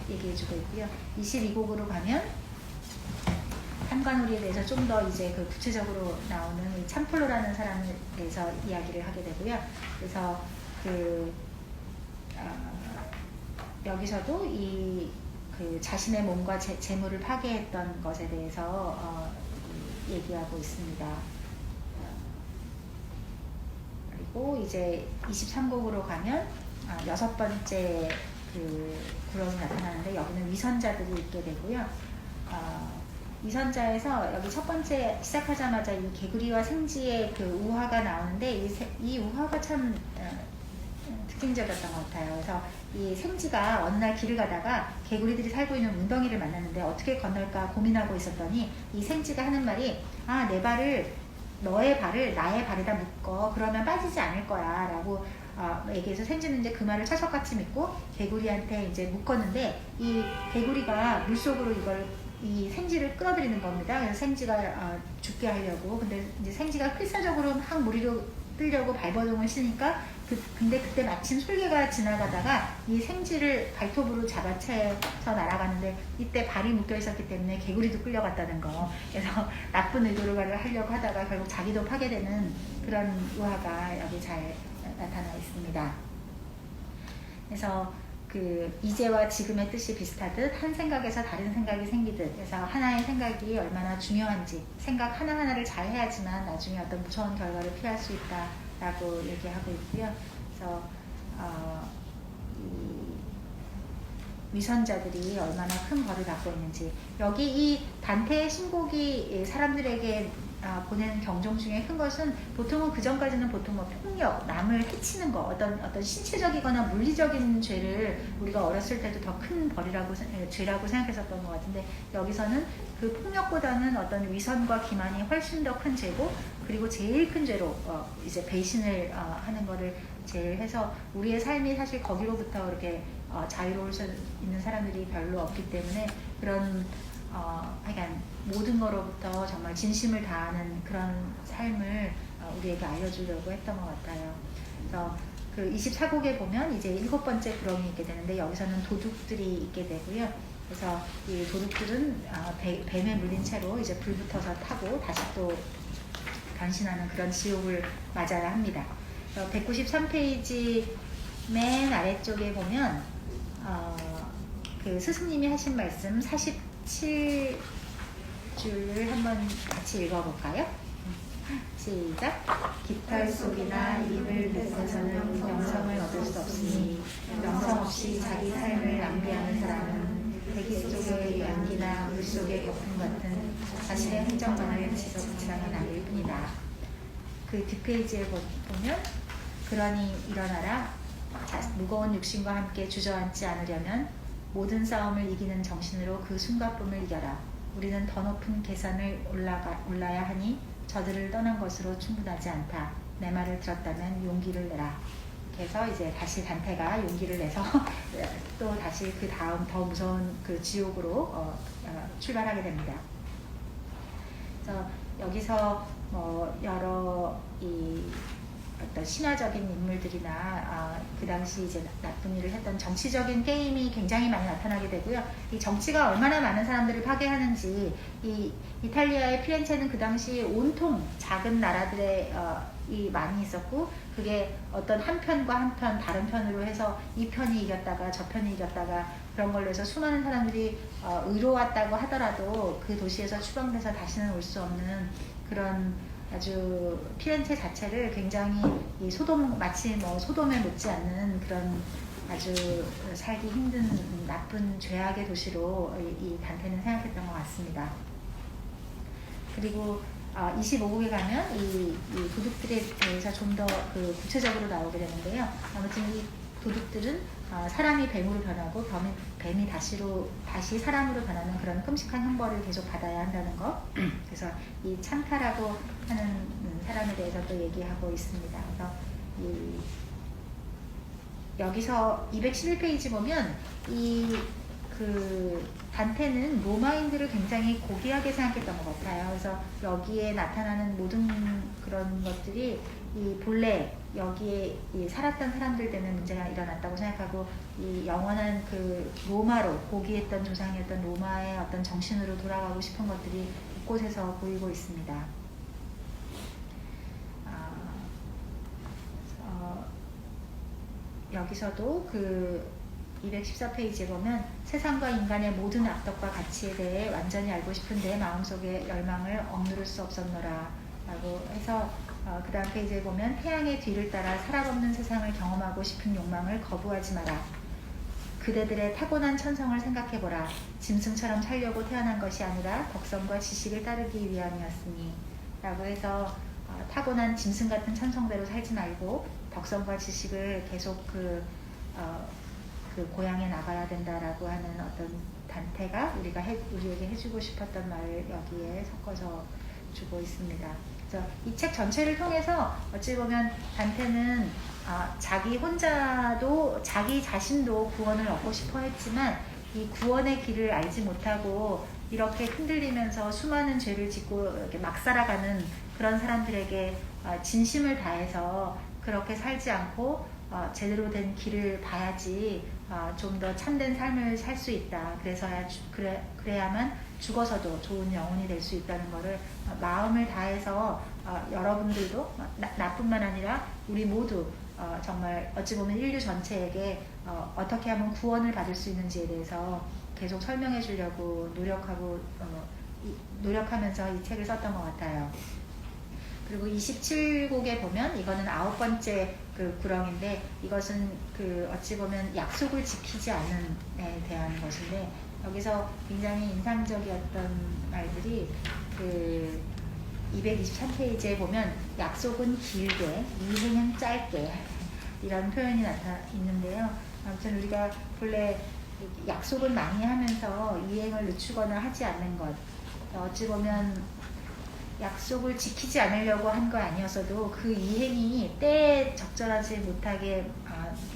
얘기해주고 있고요. 22곡으로 가면 탐관오리에 대해서 좀 더 이제 그 구체적으로 나오는 이 참플로라는 사람에 대해서 이야기를 하게 되고요. 그래서 여기서도 그 자신의 몸과 재물을 파괴했던 것에 대해서 얘기하고 있습니다. 그리고 이제 23곡으로 가면 6번째 그 구렁이 나타나는데, 여기는 위선자들이 있게 되고요. 위선자에서 여기 첫 번째 시작하자마자 이 개구리와 생쥐의 그 우화가 나오는데, 이 우화가 참 특징적이었던 것 같아요. 그래서 이 생쥐가 어느 날 길을 가다가 개구리들이 살고 있는 웅덩이를 만났는데 어떻게 건널까 고민하고 있었더니, 이 생쥐가 하는 말이, 너의 발을 나의 발에다 묶어, 그러면 빠지지 않을 거야 라고 얘기해서, 생쥐는 이제 그 말을 철석같이 믿고 개구리한테 이제 묶었는데, 이 개구리가 물속으로 이 생쥐를 끌어들이는 겁니다. 그래서 생쥐가 죽게 하려고. 근데 이제 생쥐가 필사적으로 막 무리로 뜨려고 발버둥을 치니까 근데 그때 마침 솔개가 지나가다가 이 생쥐를 발톱으로 잡아채서 날아가는데 이때 발이 묶여 있었기 때문에 개구리도 끌려갔다는 거. 그래서 나쁜 의도를 하려고 하다가 결국 자기도 파괴되는 그런 우화가 여기 잘 나타나 있습니다. 그래서 그 이제와 지금의 뜻이 비슷하듯 한 생각에서 다른 생각이 생기듯, 그래서 하나의 생각이 얼마나 중요한지, 생각 하나하나를 잘 해야지만 나중에 어떤 무서운 결과를 피할 수 있다라고 얘기하고 있고요. 그래서 이 위선자들이 얼마나 큰 벌을 받고 있는지, 여기 이 단테의 신곡이 사람들에게 보내는 경종 중에 큰 것은, 보통은 그 전까지는 보통 뭐 폭력, 남을 해치는 거, 어떤 신체적이거나 물리적인 죄를 우리가 어렸을 때도 더 큰 벌이라고 죄라고 생각했었던 것 같은데, 여기서는 그 폭력보다는 어떤 위선과 기만이 훨씬 더 큰 죄고, 그리고 제일 큰 죄로 이제 배신을 하는 거를 제일 해서, 우리의 삶이 사실 거기로부터 이렇게 자유로울 수 있는 사람들이 별로 없기 때문에 그런 하여간 모든 거로부터 정말 진심을 다하는 그런 삶을 우리에게 알려주려고 했던 것 같아요. 그래서 그 24곡에 보면 이제 7번째 구렁이 있게 되는데, 여기서는 도둑들이 있게 되고요. 그래서 이 도둑들은 뱀에 물린 채로 이제 불 붙어서 타고 다시 또 변신하는 그런 지옥을 맞아야 합니다. 193페이지 맨 아래쪽에 보면 그 스승님이 하신 말씀 47줄을 한번 같이 읽어볼까요? 시작! 깃털 속이나 입을 뱉어서는 영성을 얻을 수 없으니, 영성 없이 자기 삶을 낭비하는 사람은 대기 속의 연기나 물 속의 거품 같은 자신의 흔적만을 지속지랑해 남길 뿐이다. 그 뒷페이지에 보면, 그러니 일어나라. 무거운 육신과 함께 주저앉지 않으려면 모든 싸움을 이기는 정신으로 그 숨가쁨을 이겨라. 우리는 더 높은 계산을 올라야 하니 저들을 떠난 것으로 충분하지 않다. 내 말을 들었다면 용기를 내라. 그래서 이제 다시 단테가 용기를 내서 또 다시 그 다음 더 무서운 그 지옥으로 출발하게 됩니다. 그래서 여기서 여러 어떤 신화적인 인물들이나 그 당시 이제 나쁜 일을 했던 정치적인 게임이 굉장히 많이 나타나게 되고요. 이 정치가 얼마나 많은 사람들을 파괴하는지, 이 이탈리아의 피렌체는 그 당시 온통 작은 나라들의 이 많이 있었고, 그게 어떤 한 편과 한 편 다른 편으로 해서 이 편이 이겼다가 저 편이 이겼다가 그런 걸로 해서 수많은 사람들이 의로웠다고 하더라도 그 도시에서 추방돼서 다시는 올 수 없는 그런 아주 피렌체 자체를 굉장히 마치 소돔에 못지않는 그런 아주 살기 힘든 나쁜 죄악의 도시로 이 단테는 생각했던 것 같습니다. 그리고 25곡에 가면 이 도둑들에 대해서 좀 더 그 구체적으로 나오게 되는데요. 아무튼 이 도둑들은 사람이 뱀으로 변하고 뱀이 다시 사람으로 변하는 그런 끔찍한 형벌을 계속 받아야 한다는 거. 그래서 이 참타라고 하는 사람에 대해서 또 얘기하고 있습니다. 그래서 여기서 211페이지 보면 그 단테는 로마인들을 굉장히 고귀하게 생각했던 것 같아요. 그래서 여기에 나타나는 모든 그런 것들이 본래 여기에 살았던 사람들 때문에 문제가 일어났다고 생각하고, 이 영원한 그 로마로 고귀했던 조상이었던 로마의 어떤 정신으로 돌아가고 싶은 것들이 곳곳에서 보이고 있습니다. 여기서도 그 214페이지에 보면, 세상과 인간의 모든 악덕과 가치에 대해 완전히 알고 싶은 내 마음속의 열망을 억누를 수 없었노라 라고 해서, 그 다음 페이지에 보면, 태양의 뒤를 따라 사람 없는 세상을 경험하고 싶은 욕망을 거부하지 마라. 그대들의 타고난 천성을 생각해보라. 짐승처럼 살려고 태어난 것이 아니라 덕성과 지식을 따르기 위함이었으니 라고 해서, 타고난 짐승 같은 천성대로 살지 말고 덕성과 지식을 계속 그 고향에 나가야 된다라고 하는 어떤 단테가 우리에게 해주고 싶었던 말을 여기에 섞어서 주고 있습니다. 그래서 이 책 전체를 통해서 어찌 보면 단테는 자기 혼자도 자기 자신도 구원을 얻고 싶어 했지만, 이 구원의 길을 알지 못하고 이렇게 흔들리면서 수많은 죄를 짓고 이렇게 막 살아가는 그런 사람들에게 진심을 다해서 그렇게 살지 않고 제대로 된 길을 봐야지 좀 더 참된 삶을 살 수 있다. 그래야만 죽어서도 좋은 영혼이 될 수 있다는 것을 마음을 다해서 여러분들도 나뿐만 아니라 우리 모두 정말 어찌 보면 인류 전체에게 어떻게 하면 구원을 받을 수 있는지에 대해서 계속 설명해 주려고 노력하면서 이 책을 썼던 것 같아요. 그리고 27곡에 보면 이거는 9번째 그 구렁인데, 이것은 어찌 보면 약속을 지키지 않은 에 대한 것인데, 여기서 굉장히 인상적이었던 말들이 223페이지에 보면 약속은 길게, 이행은 짧게 이런 표현이 있는데요. 아무튼 우리가 본래 약속은 많이 하면서 이행을 늦추거나 하지 않는 것, 어찌 보면 약속을 지키지 않으려고 한 거 아니었어도 그 이행이 때에 적절하지 못하게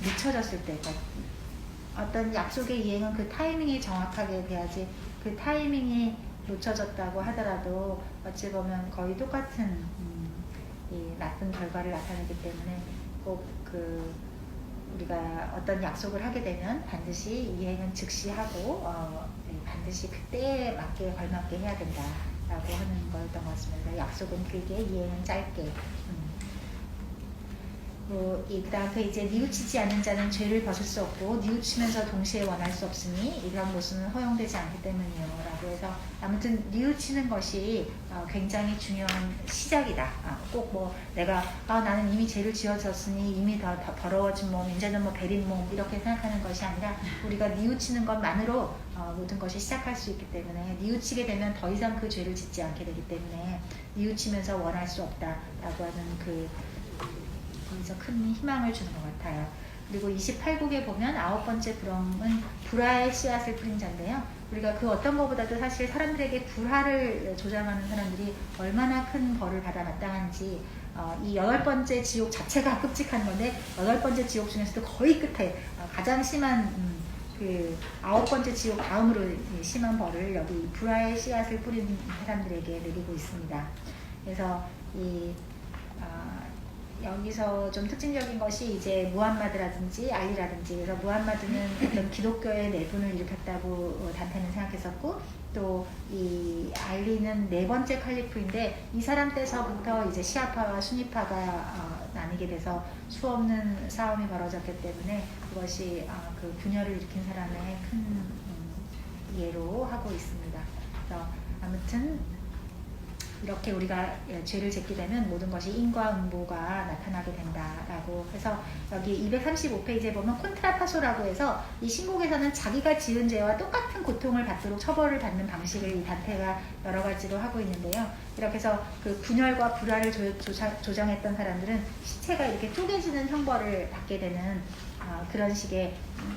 늦춰졌을 때, 어떤 약속의 이행은 그 타이밍이 정확하게 돼야지, 그 타이밍이 놓쳐졌다고 하더라도 어찌 보면 거의 똑같은 이 나쁜 결과를 나타내기 때문에 꼭 우리가 어떤 약속을 하게 되면 반드시 이행은 즉시 하고 반드시 그때에 맞게 걸맞게 해야 된다 라고 하는 거였던 것 같습니다. 약속은 길게, 이행은 짧게. 그 다음 페이지에 뉘우치지 않는 자는 죄를 벗을 수 없고 뉘우치면서 동시에 원할 수 없으니 이러한 모습은 허용되지 않기 때문이요 라고 해서, 아무튼 뉘우치는 것이 굉장히 중요한 시작이다. 꼭 내가 나는 이미 죄를 지어졌으니 이미 더 더러워진 몸, 이제는 베린 몸 이렇게 생각하는 것이 아니라, 우리가 뉘우치는 것만으로 모든 것이 시작할 수 있기 때문에, 뉘우치게 되면 더 이상 그 죄를 짓지 않게 되기 때문에 뉘우치면서 원할 수 없다라고 하는 거기서 큰 희망을 주는 것 같아요. 그리고 28곡에 보면 9번째 불황은 불화의 씨앗을 뿌린 자인데요. 우리가 그 어떤 것보다도 사실 사람들에게 불화를 조장하는 사람들이 얼마나 큰 벌을 받아 마땅한지, 이 8번째 지옥 자체가 끔찍한 건데 8번째 지옥 중에서도 거의 끝에 가장 심한 9번째 지옥 다음으로 심한 벌을 여기 불화의 씨앗을 뿌린 사람들에게 내리고 있습니다. 그래서 여기서 좀 특징적인 것이 이제 무함마드라든지 알리라든지, 그래서 무함마드는 어떤 기독교의 내분을 일으켰다고 단테는 생각했었고, 또 이 알리는 4번째 칼리프인데, 이 사람 때서부터 이제 시아파와 수니파가 나뉘게 돼서 수없는 싸움이 벌어졌기 때문에 그것이 그 분열을 일으킨 사람의 큰 예로 하고 있습니다. 그래서 아무튼 이렇게 우리가 죄를 짓게 되면 모든 것이 인과응보가 나타나게 된다라고 해서, 여기 235페이지에 보면 콘트라파소라고 해서 이 신곡에서는 자기가 지은 죄와 똑같은 고통을 받도록 처벌을 받는 방식을 이 단테가 여러 가지로 하고 있는데요. 이렇게 해서 그 분열과 불화를 조장했던 사람들은 시체가 이렇게 쪼개지는 형벌을 받게 되는 그런 식의,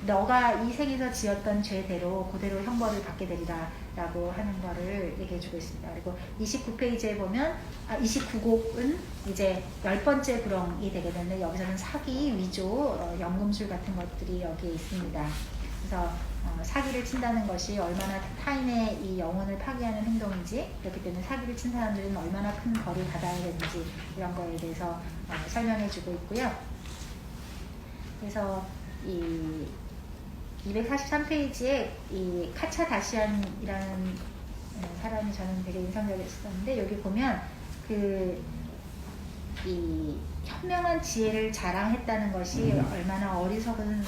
너가 이 생에서 지었던 죄대로 그대로 형벌을 받게 되리라 라고 하는 거를 얘기해 주고 있습니다. 그리고 29페이지에 보면 29곡은 이제 10번째 불황이 되게 되는데, 여기서는 사기, 위조, 연금술 같은 것들이 여기에 있습니다. 그래서 사기를 친다는 것이 얼마나 타인의 이 영혼을 파괴하는 행동인지, 그렇기 때문에 사기를 친 사람들은 얼마나 큰 벌을 받아야 되는지 이런 거에 대해서 설명해 주고 있고요. 그래서 이 243페이지에 이 카차 다시안이라는 사람이 저는 되게 인상적이었었는데, 여기 보면 이 현명한 지혜를 자랑했다는 것이 얼마나 어리석은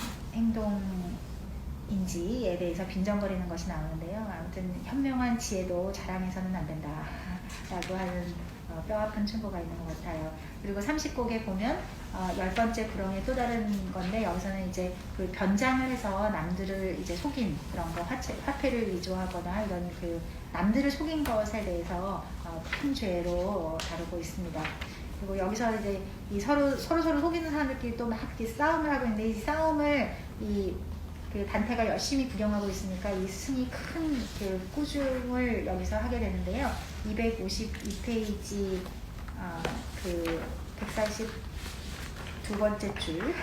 행동인지에 대해서 빈정거리는 것이 나오는데요. 아무튼 현명한 지혜도 자랑해서는 안 된다 라고 하는 뼈아픈 충고가 있는 것 같아요. 그리고 30곡에 보면 10번째 불황의 또 다른 건데, 여기서는 이제 그 변장을 해서 남들을 이제 속인 그런 거, 화폐를 위조하거나 이런 남들을 속인 것에 대해서 큰 죄로 다루고 있습니다. 그리고 여기서 이제 이 서로 속이는 사람들끼리 또 막 싸움을 하고 있는데, 이 싸움을 그 단테가 열심히 구경하고 있으니까 이 스승이 큰 꾸중을 여기서 하게 되는데요. 252페이지 142번째 줄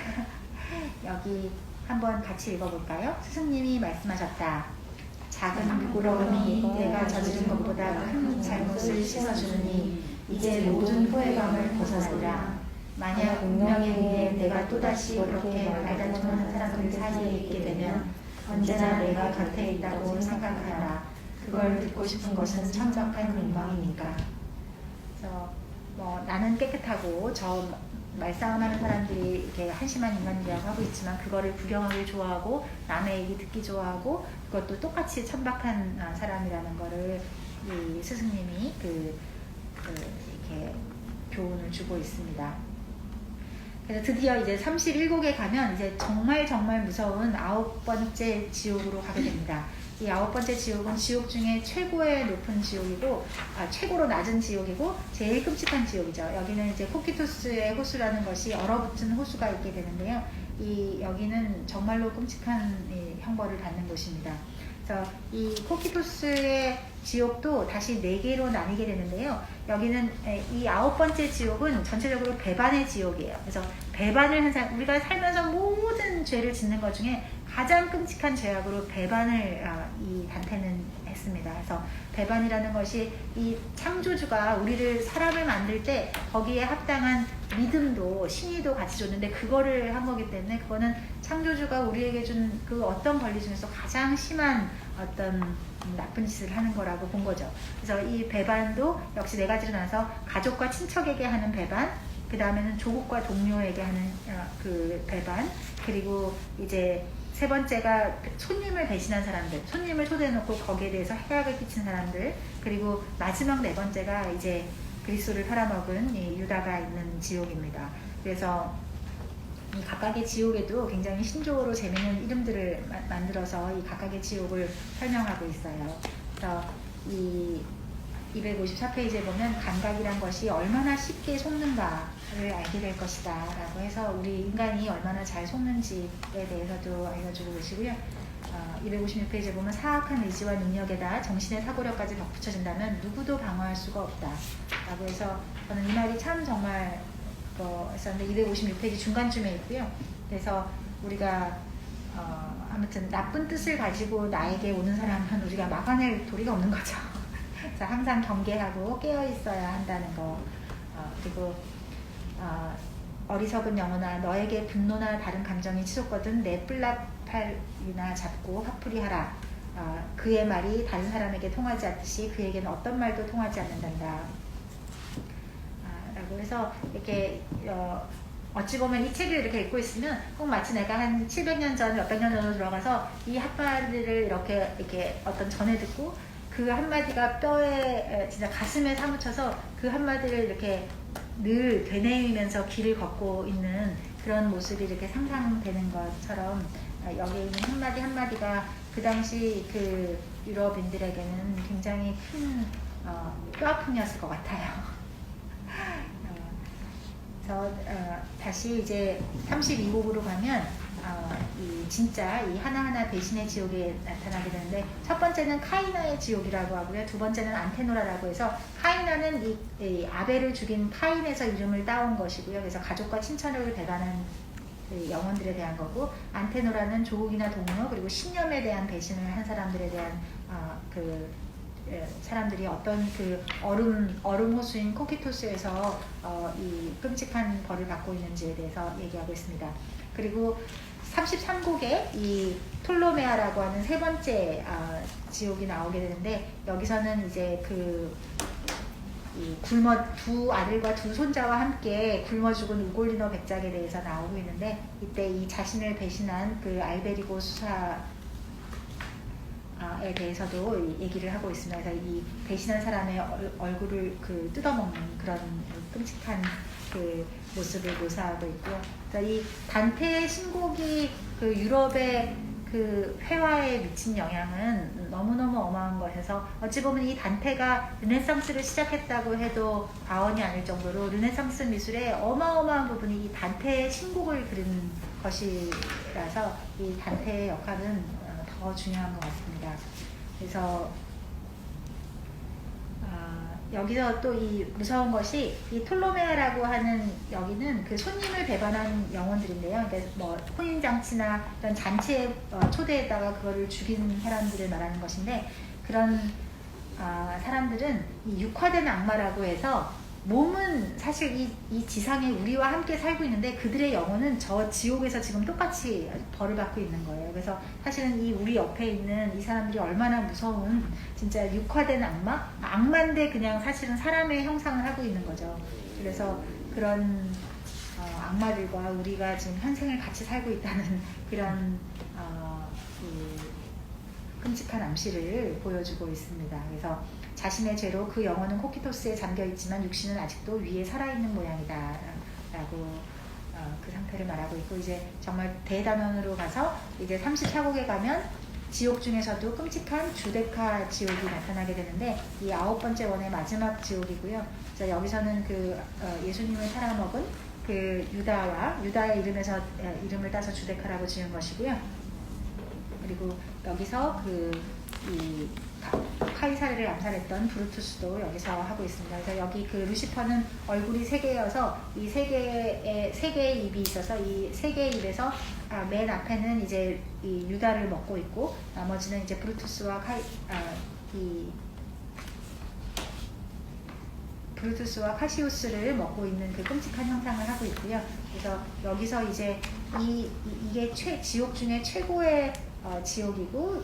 여기 한번 같이 읽어볼까요? 스승님이 말씀하셨다. 작은 부끄러움이 내가 저지른 것보다 큰 잘못을 씻어주느니 이제 모든 후회감을 벗어나리라. 만약 운명에 의해 내가 또다시 그렇게 말다툼하는 사람들 사이에 있게 되면 언제나 내가 곁에 있다고 생각하라. 그걸 듣고 싶은 것은 천박한 욕망이니까. 그래서 나는 깨끗하고 저 말싸움하는 사람들이 이렇게 한심한 인간이라고 하고 있지만 그거를 구경하기 좋아하고 남의 얘기 듣기 좋아하고 그것도 똑같이 천박한 사람이라는 거를 이 스승님이 이렇게 교훈을 주고 있습니다. 그래서 드디어 이제 31곡에 가면 이제 정말 무서운 9번째 지옥으로 가게 됩니다. 이 9번째 지옥은 지옥 중에 최고의 높은 지옥이고, 최고로 낮은 지옥이고, 제일 끔찍한 지옥이죠. 여기는 이제 코키토스의 호수라는 것이 얼어붙은 호수가 있게 되는데요. 여기는 정말로 끔찍한 형벌을 받는 곳입니다. 그래서 이 코키토스의 지옥도 다시 4개로 나뉘게 되는데요. 여기는 이 9번째 지옥은 전체적으로 배반의 지옥이에요. 그래서 배반을 한 사람, 우리가 살면서 모든 죄를 짓는 것 중에 가장 끔찍한 죄악으로 배반을 이 단테는 했습니다. 그래서 배반이라는 것이 이 창조주가 우리를 사람을 만들 때 거기에 합당한 믿음도 신의도 같이 줬는데 그거를 한 거기 때문에 그거는 창조주가 우리에게 준 그 어떤 권리 중에서 가장 심한 어떤 나쁜 짓을 하는 거라고 본 거죠. 그래서 이 배반도 역시 4가지로 나눠서 가족과 친척에게 하는 배반, 그 다음에는 조국과 동료에게 하는 그 배반, 그리고 이제 3번째가 손님을 배신한 사람들, 손님을 초대해놓고 거기에 대해서 해악을 끼친 사람들, 그리고 마지막 4번째가 이제 그리스도를 팔아먹은 이 유다가 있는 지옥입니다. 그래서 이 각각의 지옥에도 굉장히 신조어로 재미있는 이름들을 만들어서 이 각각의 지옥을 설명하고 있어요. 그래서 이 254페이지에 보면 감각이란 것이 얼마나 쉽게 속는가를 알게 될 것이다 라고 해서 우리 인간이 얼마나 잘 속는지에 대해서도 알려주고 계시고요. 256페이지에 보면 사악한 의지와 능력에다 정신의 사고력까지 덧붙여진다면 누구도 방어할 수가 없다 라고 해서 저는 이 말이 참 정말 했었는데 256페이지 중간쯤에 있고요. 그래서 우리가 아무튼 나쁜 뜻을 가지고 나에게 오는 사람은 우리가 막아낼 도리가 없는 거죠. 그래서 항상 경계하고 깨어 있어야 한다는 거. 그리고 어리석은 영혼아 너에게 분노나 다른 감정이 치솟거든 내 뿔나팔이나 잡고 화풀이 하라. 그의 말이 다른 사람에게 통하지 않듯이 그에게는 어떤 말도 통하지 않는단다. 라고 해서 이렇게 어찌 보면 이 책을 이렇게 읽고 있으면 꼭 마치 내가 한 700년 전, 몇백 년 전으로 들어가서 이 한마디를 이렇게 어떤 전해 듣고 그 한마디가 뼈에 진짜 가슴에 사무쳐서 그 한마디를 이렇게 늘 되뇌이면서 길을 걷고 있는 그런 모습이 이렇게 상상되는 것처럼 여기 있는 한마디 한마디가 그 당시 그 유럽인들에게는 굉장히 큰 뼈아픔이었을 것 같아요. 다시 이제 32곡으로 가면 진짜 이 하나하나 배신의 지옥에 나타나게 되는데 첫 번째는 카이나의 지옥이라고 하고요. 두 번째는 안테노라라고 해서 카이나는 이 아벨을 죽인 카인에서 이름을 따온 것이고요. 그래서 가족과 친척을 배반한 영혼들에 대한 거고 안테노라는 조국이나 동료 그리고 신념에 대한 배신을 한 사람들에 대한 사람들이 어떤 그 얼음 호수인 코키토스에서 이 끔찍한 벌을 받고 있는지에 대해서 얘기하고 있습니다. 그리고 33곡에 이 톨로메아라고 하는 3번째 지옥이 나오게 되는데 여기서는 이제 두 아들과 두 손자와 함께 굶어 죽은 우골리노 백작에 대해서 나오고 있는데 이때 이 자신을 배신한 그 알베리고 수사에 대해서도 얘기를 하고 있습니다. 그래서 이 배신한 사람의 얼굴을 뜯어먹는 그런 끔찍한 그 모습을 묘사하고 있고요. 그래서 이 단테의 신곡이 그 유럽의 그 회화에 미친 영향은 너무너무 어마어마한 것에서 어찌 보면 이 단테가 르네상스를 시작했다고 해도 과언이 아닐 정도로 르네상스 미술의 어마어마한 부분이 이 단테의 신곡을 그린 것이라서 이 단테의 역할은 더 중요한 것 같습니다. 그래서 여기서 또 이 무서운 것이 이 톨로메아라고 하는 여기는 그 손님을 배반한 영혼들인데요. 그러니까 뭐 혼인잔치나 이런 잔치에 초대했다가 그거를 죽인 사람들을 말하는 것인데 그런 사람들은 이 육화된 악마라고 해서 몸은 사실 이 지상에 우리와 함께 살고 있는데 그들의 영혼은 저 지옥에서 지금 똑같이 벌을 받고 있는 거예요. 그래서 사실은 이 우리 옆에 있는 이 사람들이 얼마나 무서운 진짜 육화된 악마인데 그냥 사실은 사람의 형상을 하고 있는 거죠. 그래서 그런 악마들과 우리가 지금 현생을 같이 살고 있다는 그런 그 끔찍한 암시를 보여주고 있습니다. 그래서 자신의 죄로 그 영혼은 코키토스에 잠겨있지만 육신은 아직도 위에 살아있는 모양이다 라고 그 상태를 말하고 있고, 이제 정말 대단원으로 가서 이제 34국에 가면 지옥 중에서도 끔찍한 주데카 지옥이 나타나게 되는데, 이 9번째 원의 마지막 지옥이고요. 그래서 여기서는 그 예수님을 팔아먹은 그 유다의 이름을 따서 주데카라고 지은 것이고요. 그리고 여기서 이 카이사르를 암살했던 브루투스도 여기서 하고 있습니다. 그래서 여기 그 루시퍼는 얼굴이 3개여서 이 3개의 입이 있어서 이 3개의 입에서 맨 앞에는 이제 이 유다를 먹고 있고, 나머지는 이제 브루투스와 카시우스를 먹고 있는 그 끔찍한 형상을 하고 있고요. 그래서 여기서 이제 이게 지옥 중에 최고의 지옥이고,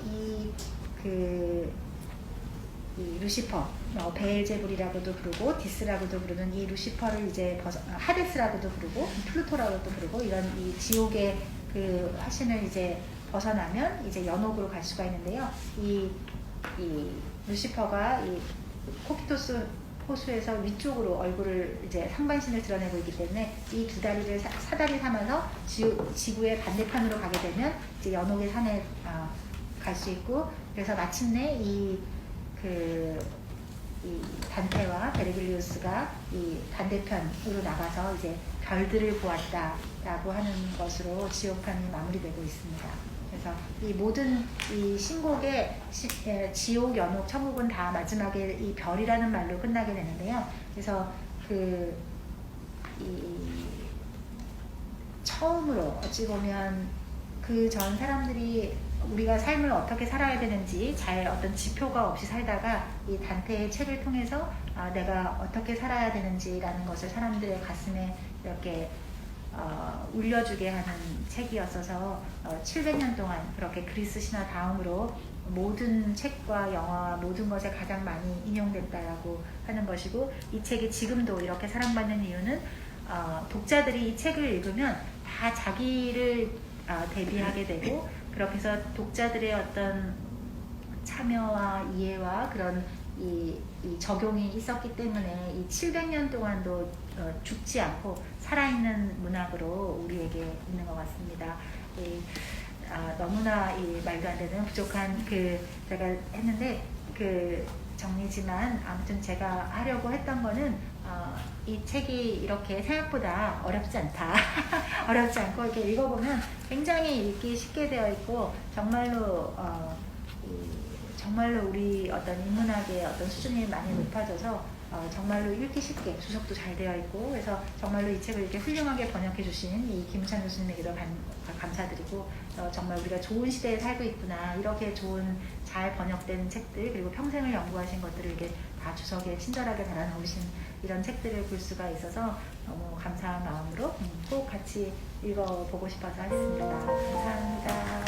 이 루시퍼, 베엘제불이라고도 부르고 디스라고도 부르는 이 루시퍼를 이제 하데스라고도 부르고 플루토라고도 부르고, 이런 이 지옥의 그 화신을 이제 벗어나면 이제 연옥으로 갈 수가 있는데요. 이 루시퍼가 이 코키토스 호수에서 위쪽으로 얼굴을 이제 상반신을 드러내고 있기 때문에 이 두 다리를 사다리 삼아서 지구의 반대편으로 가게 되면 이제 연옥의 산에 갈 수 있고, 그래서 마침내 이 단테와 베르길리우스가 이 반대편으로 나가서 이제 별들을 보았다라고 하는 것으로 지옥편이 마무리되고 있습니다. 그래서 이 모든 이 신곡의 지옥, 연옥, 천국은 다 마지막에 이 별이라는 말로 끝나게 되는데요. 그래서 처음으로 어찌 보면 그 전 사람들이 우리가 삶을 어떻게 살아야 되는지 잘 어떤 지표가 없이 살다가 이 단테의 책을 통해서 내가 어떻게 살아야 되는지라는 것을 사람들의 가슴에 이렇게 울려주게 하는 책이었어서 700년 동안 그렇게 그리스 신화 다음으로 모든 책과 영화와 모든 것에 가장 많이 인용됐다라고 하는 것이고, 이 책이 지금도 이렇게 사랑받는 이유는 독자들이 이 책을 읽으면 다 자기를 대비하게 되고, 그렇게 해서 독자들의 어떤 참여와 이해와 그런 이 적용이 있었기 때문에 이 700년 동안도 죽지 않고 살아있는 문학으로 우리에게 있는 것 같습니다. 너무나 이 말도 안 되는 부족한 제가 했는데 정리지만 아무튼 제가 하려고 했던 거는 이 책이 이렇게 생각보다 어렵지 않다. 어렵지 않고 이렇게 읽어보면 굉장히 읽기 쉽게 되어 있고, 정말로 우리 어떤 인문학의 어떤 수준이 많이 높아져서 정말로 읽기 쉽게 주석도 잘 되어 있고, 그래서 정말로 이 책을 이렇게 훌륭하게 번역해 주신 이 김은찬 교수님에게도 감사드리고, 정말 우리가 좋은 시대에 살고 있구나, 이렇게 좋은 잘 번역된 책들, 그리고 평생을 연구하신 것들을 이렇게 다 주석에 친절하게 달아놓으신 이런 책들을 볼 수가 있어서 너무 감사한 마음으로 꼭 같이 읽어보고 싶어서 하겠습니다. 감사합니다.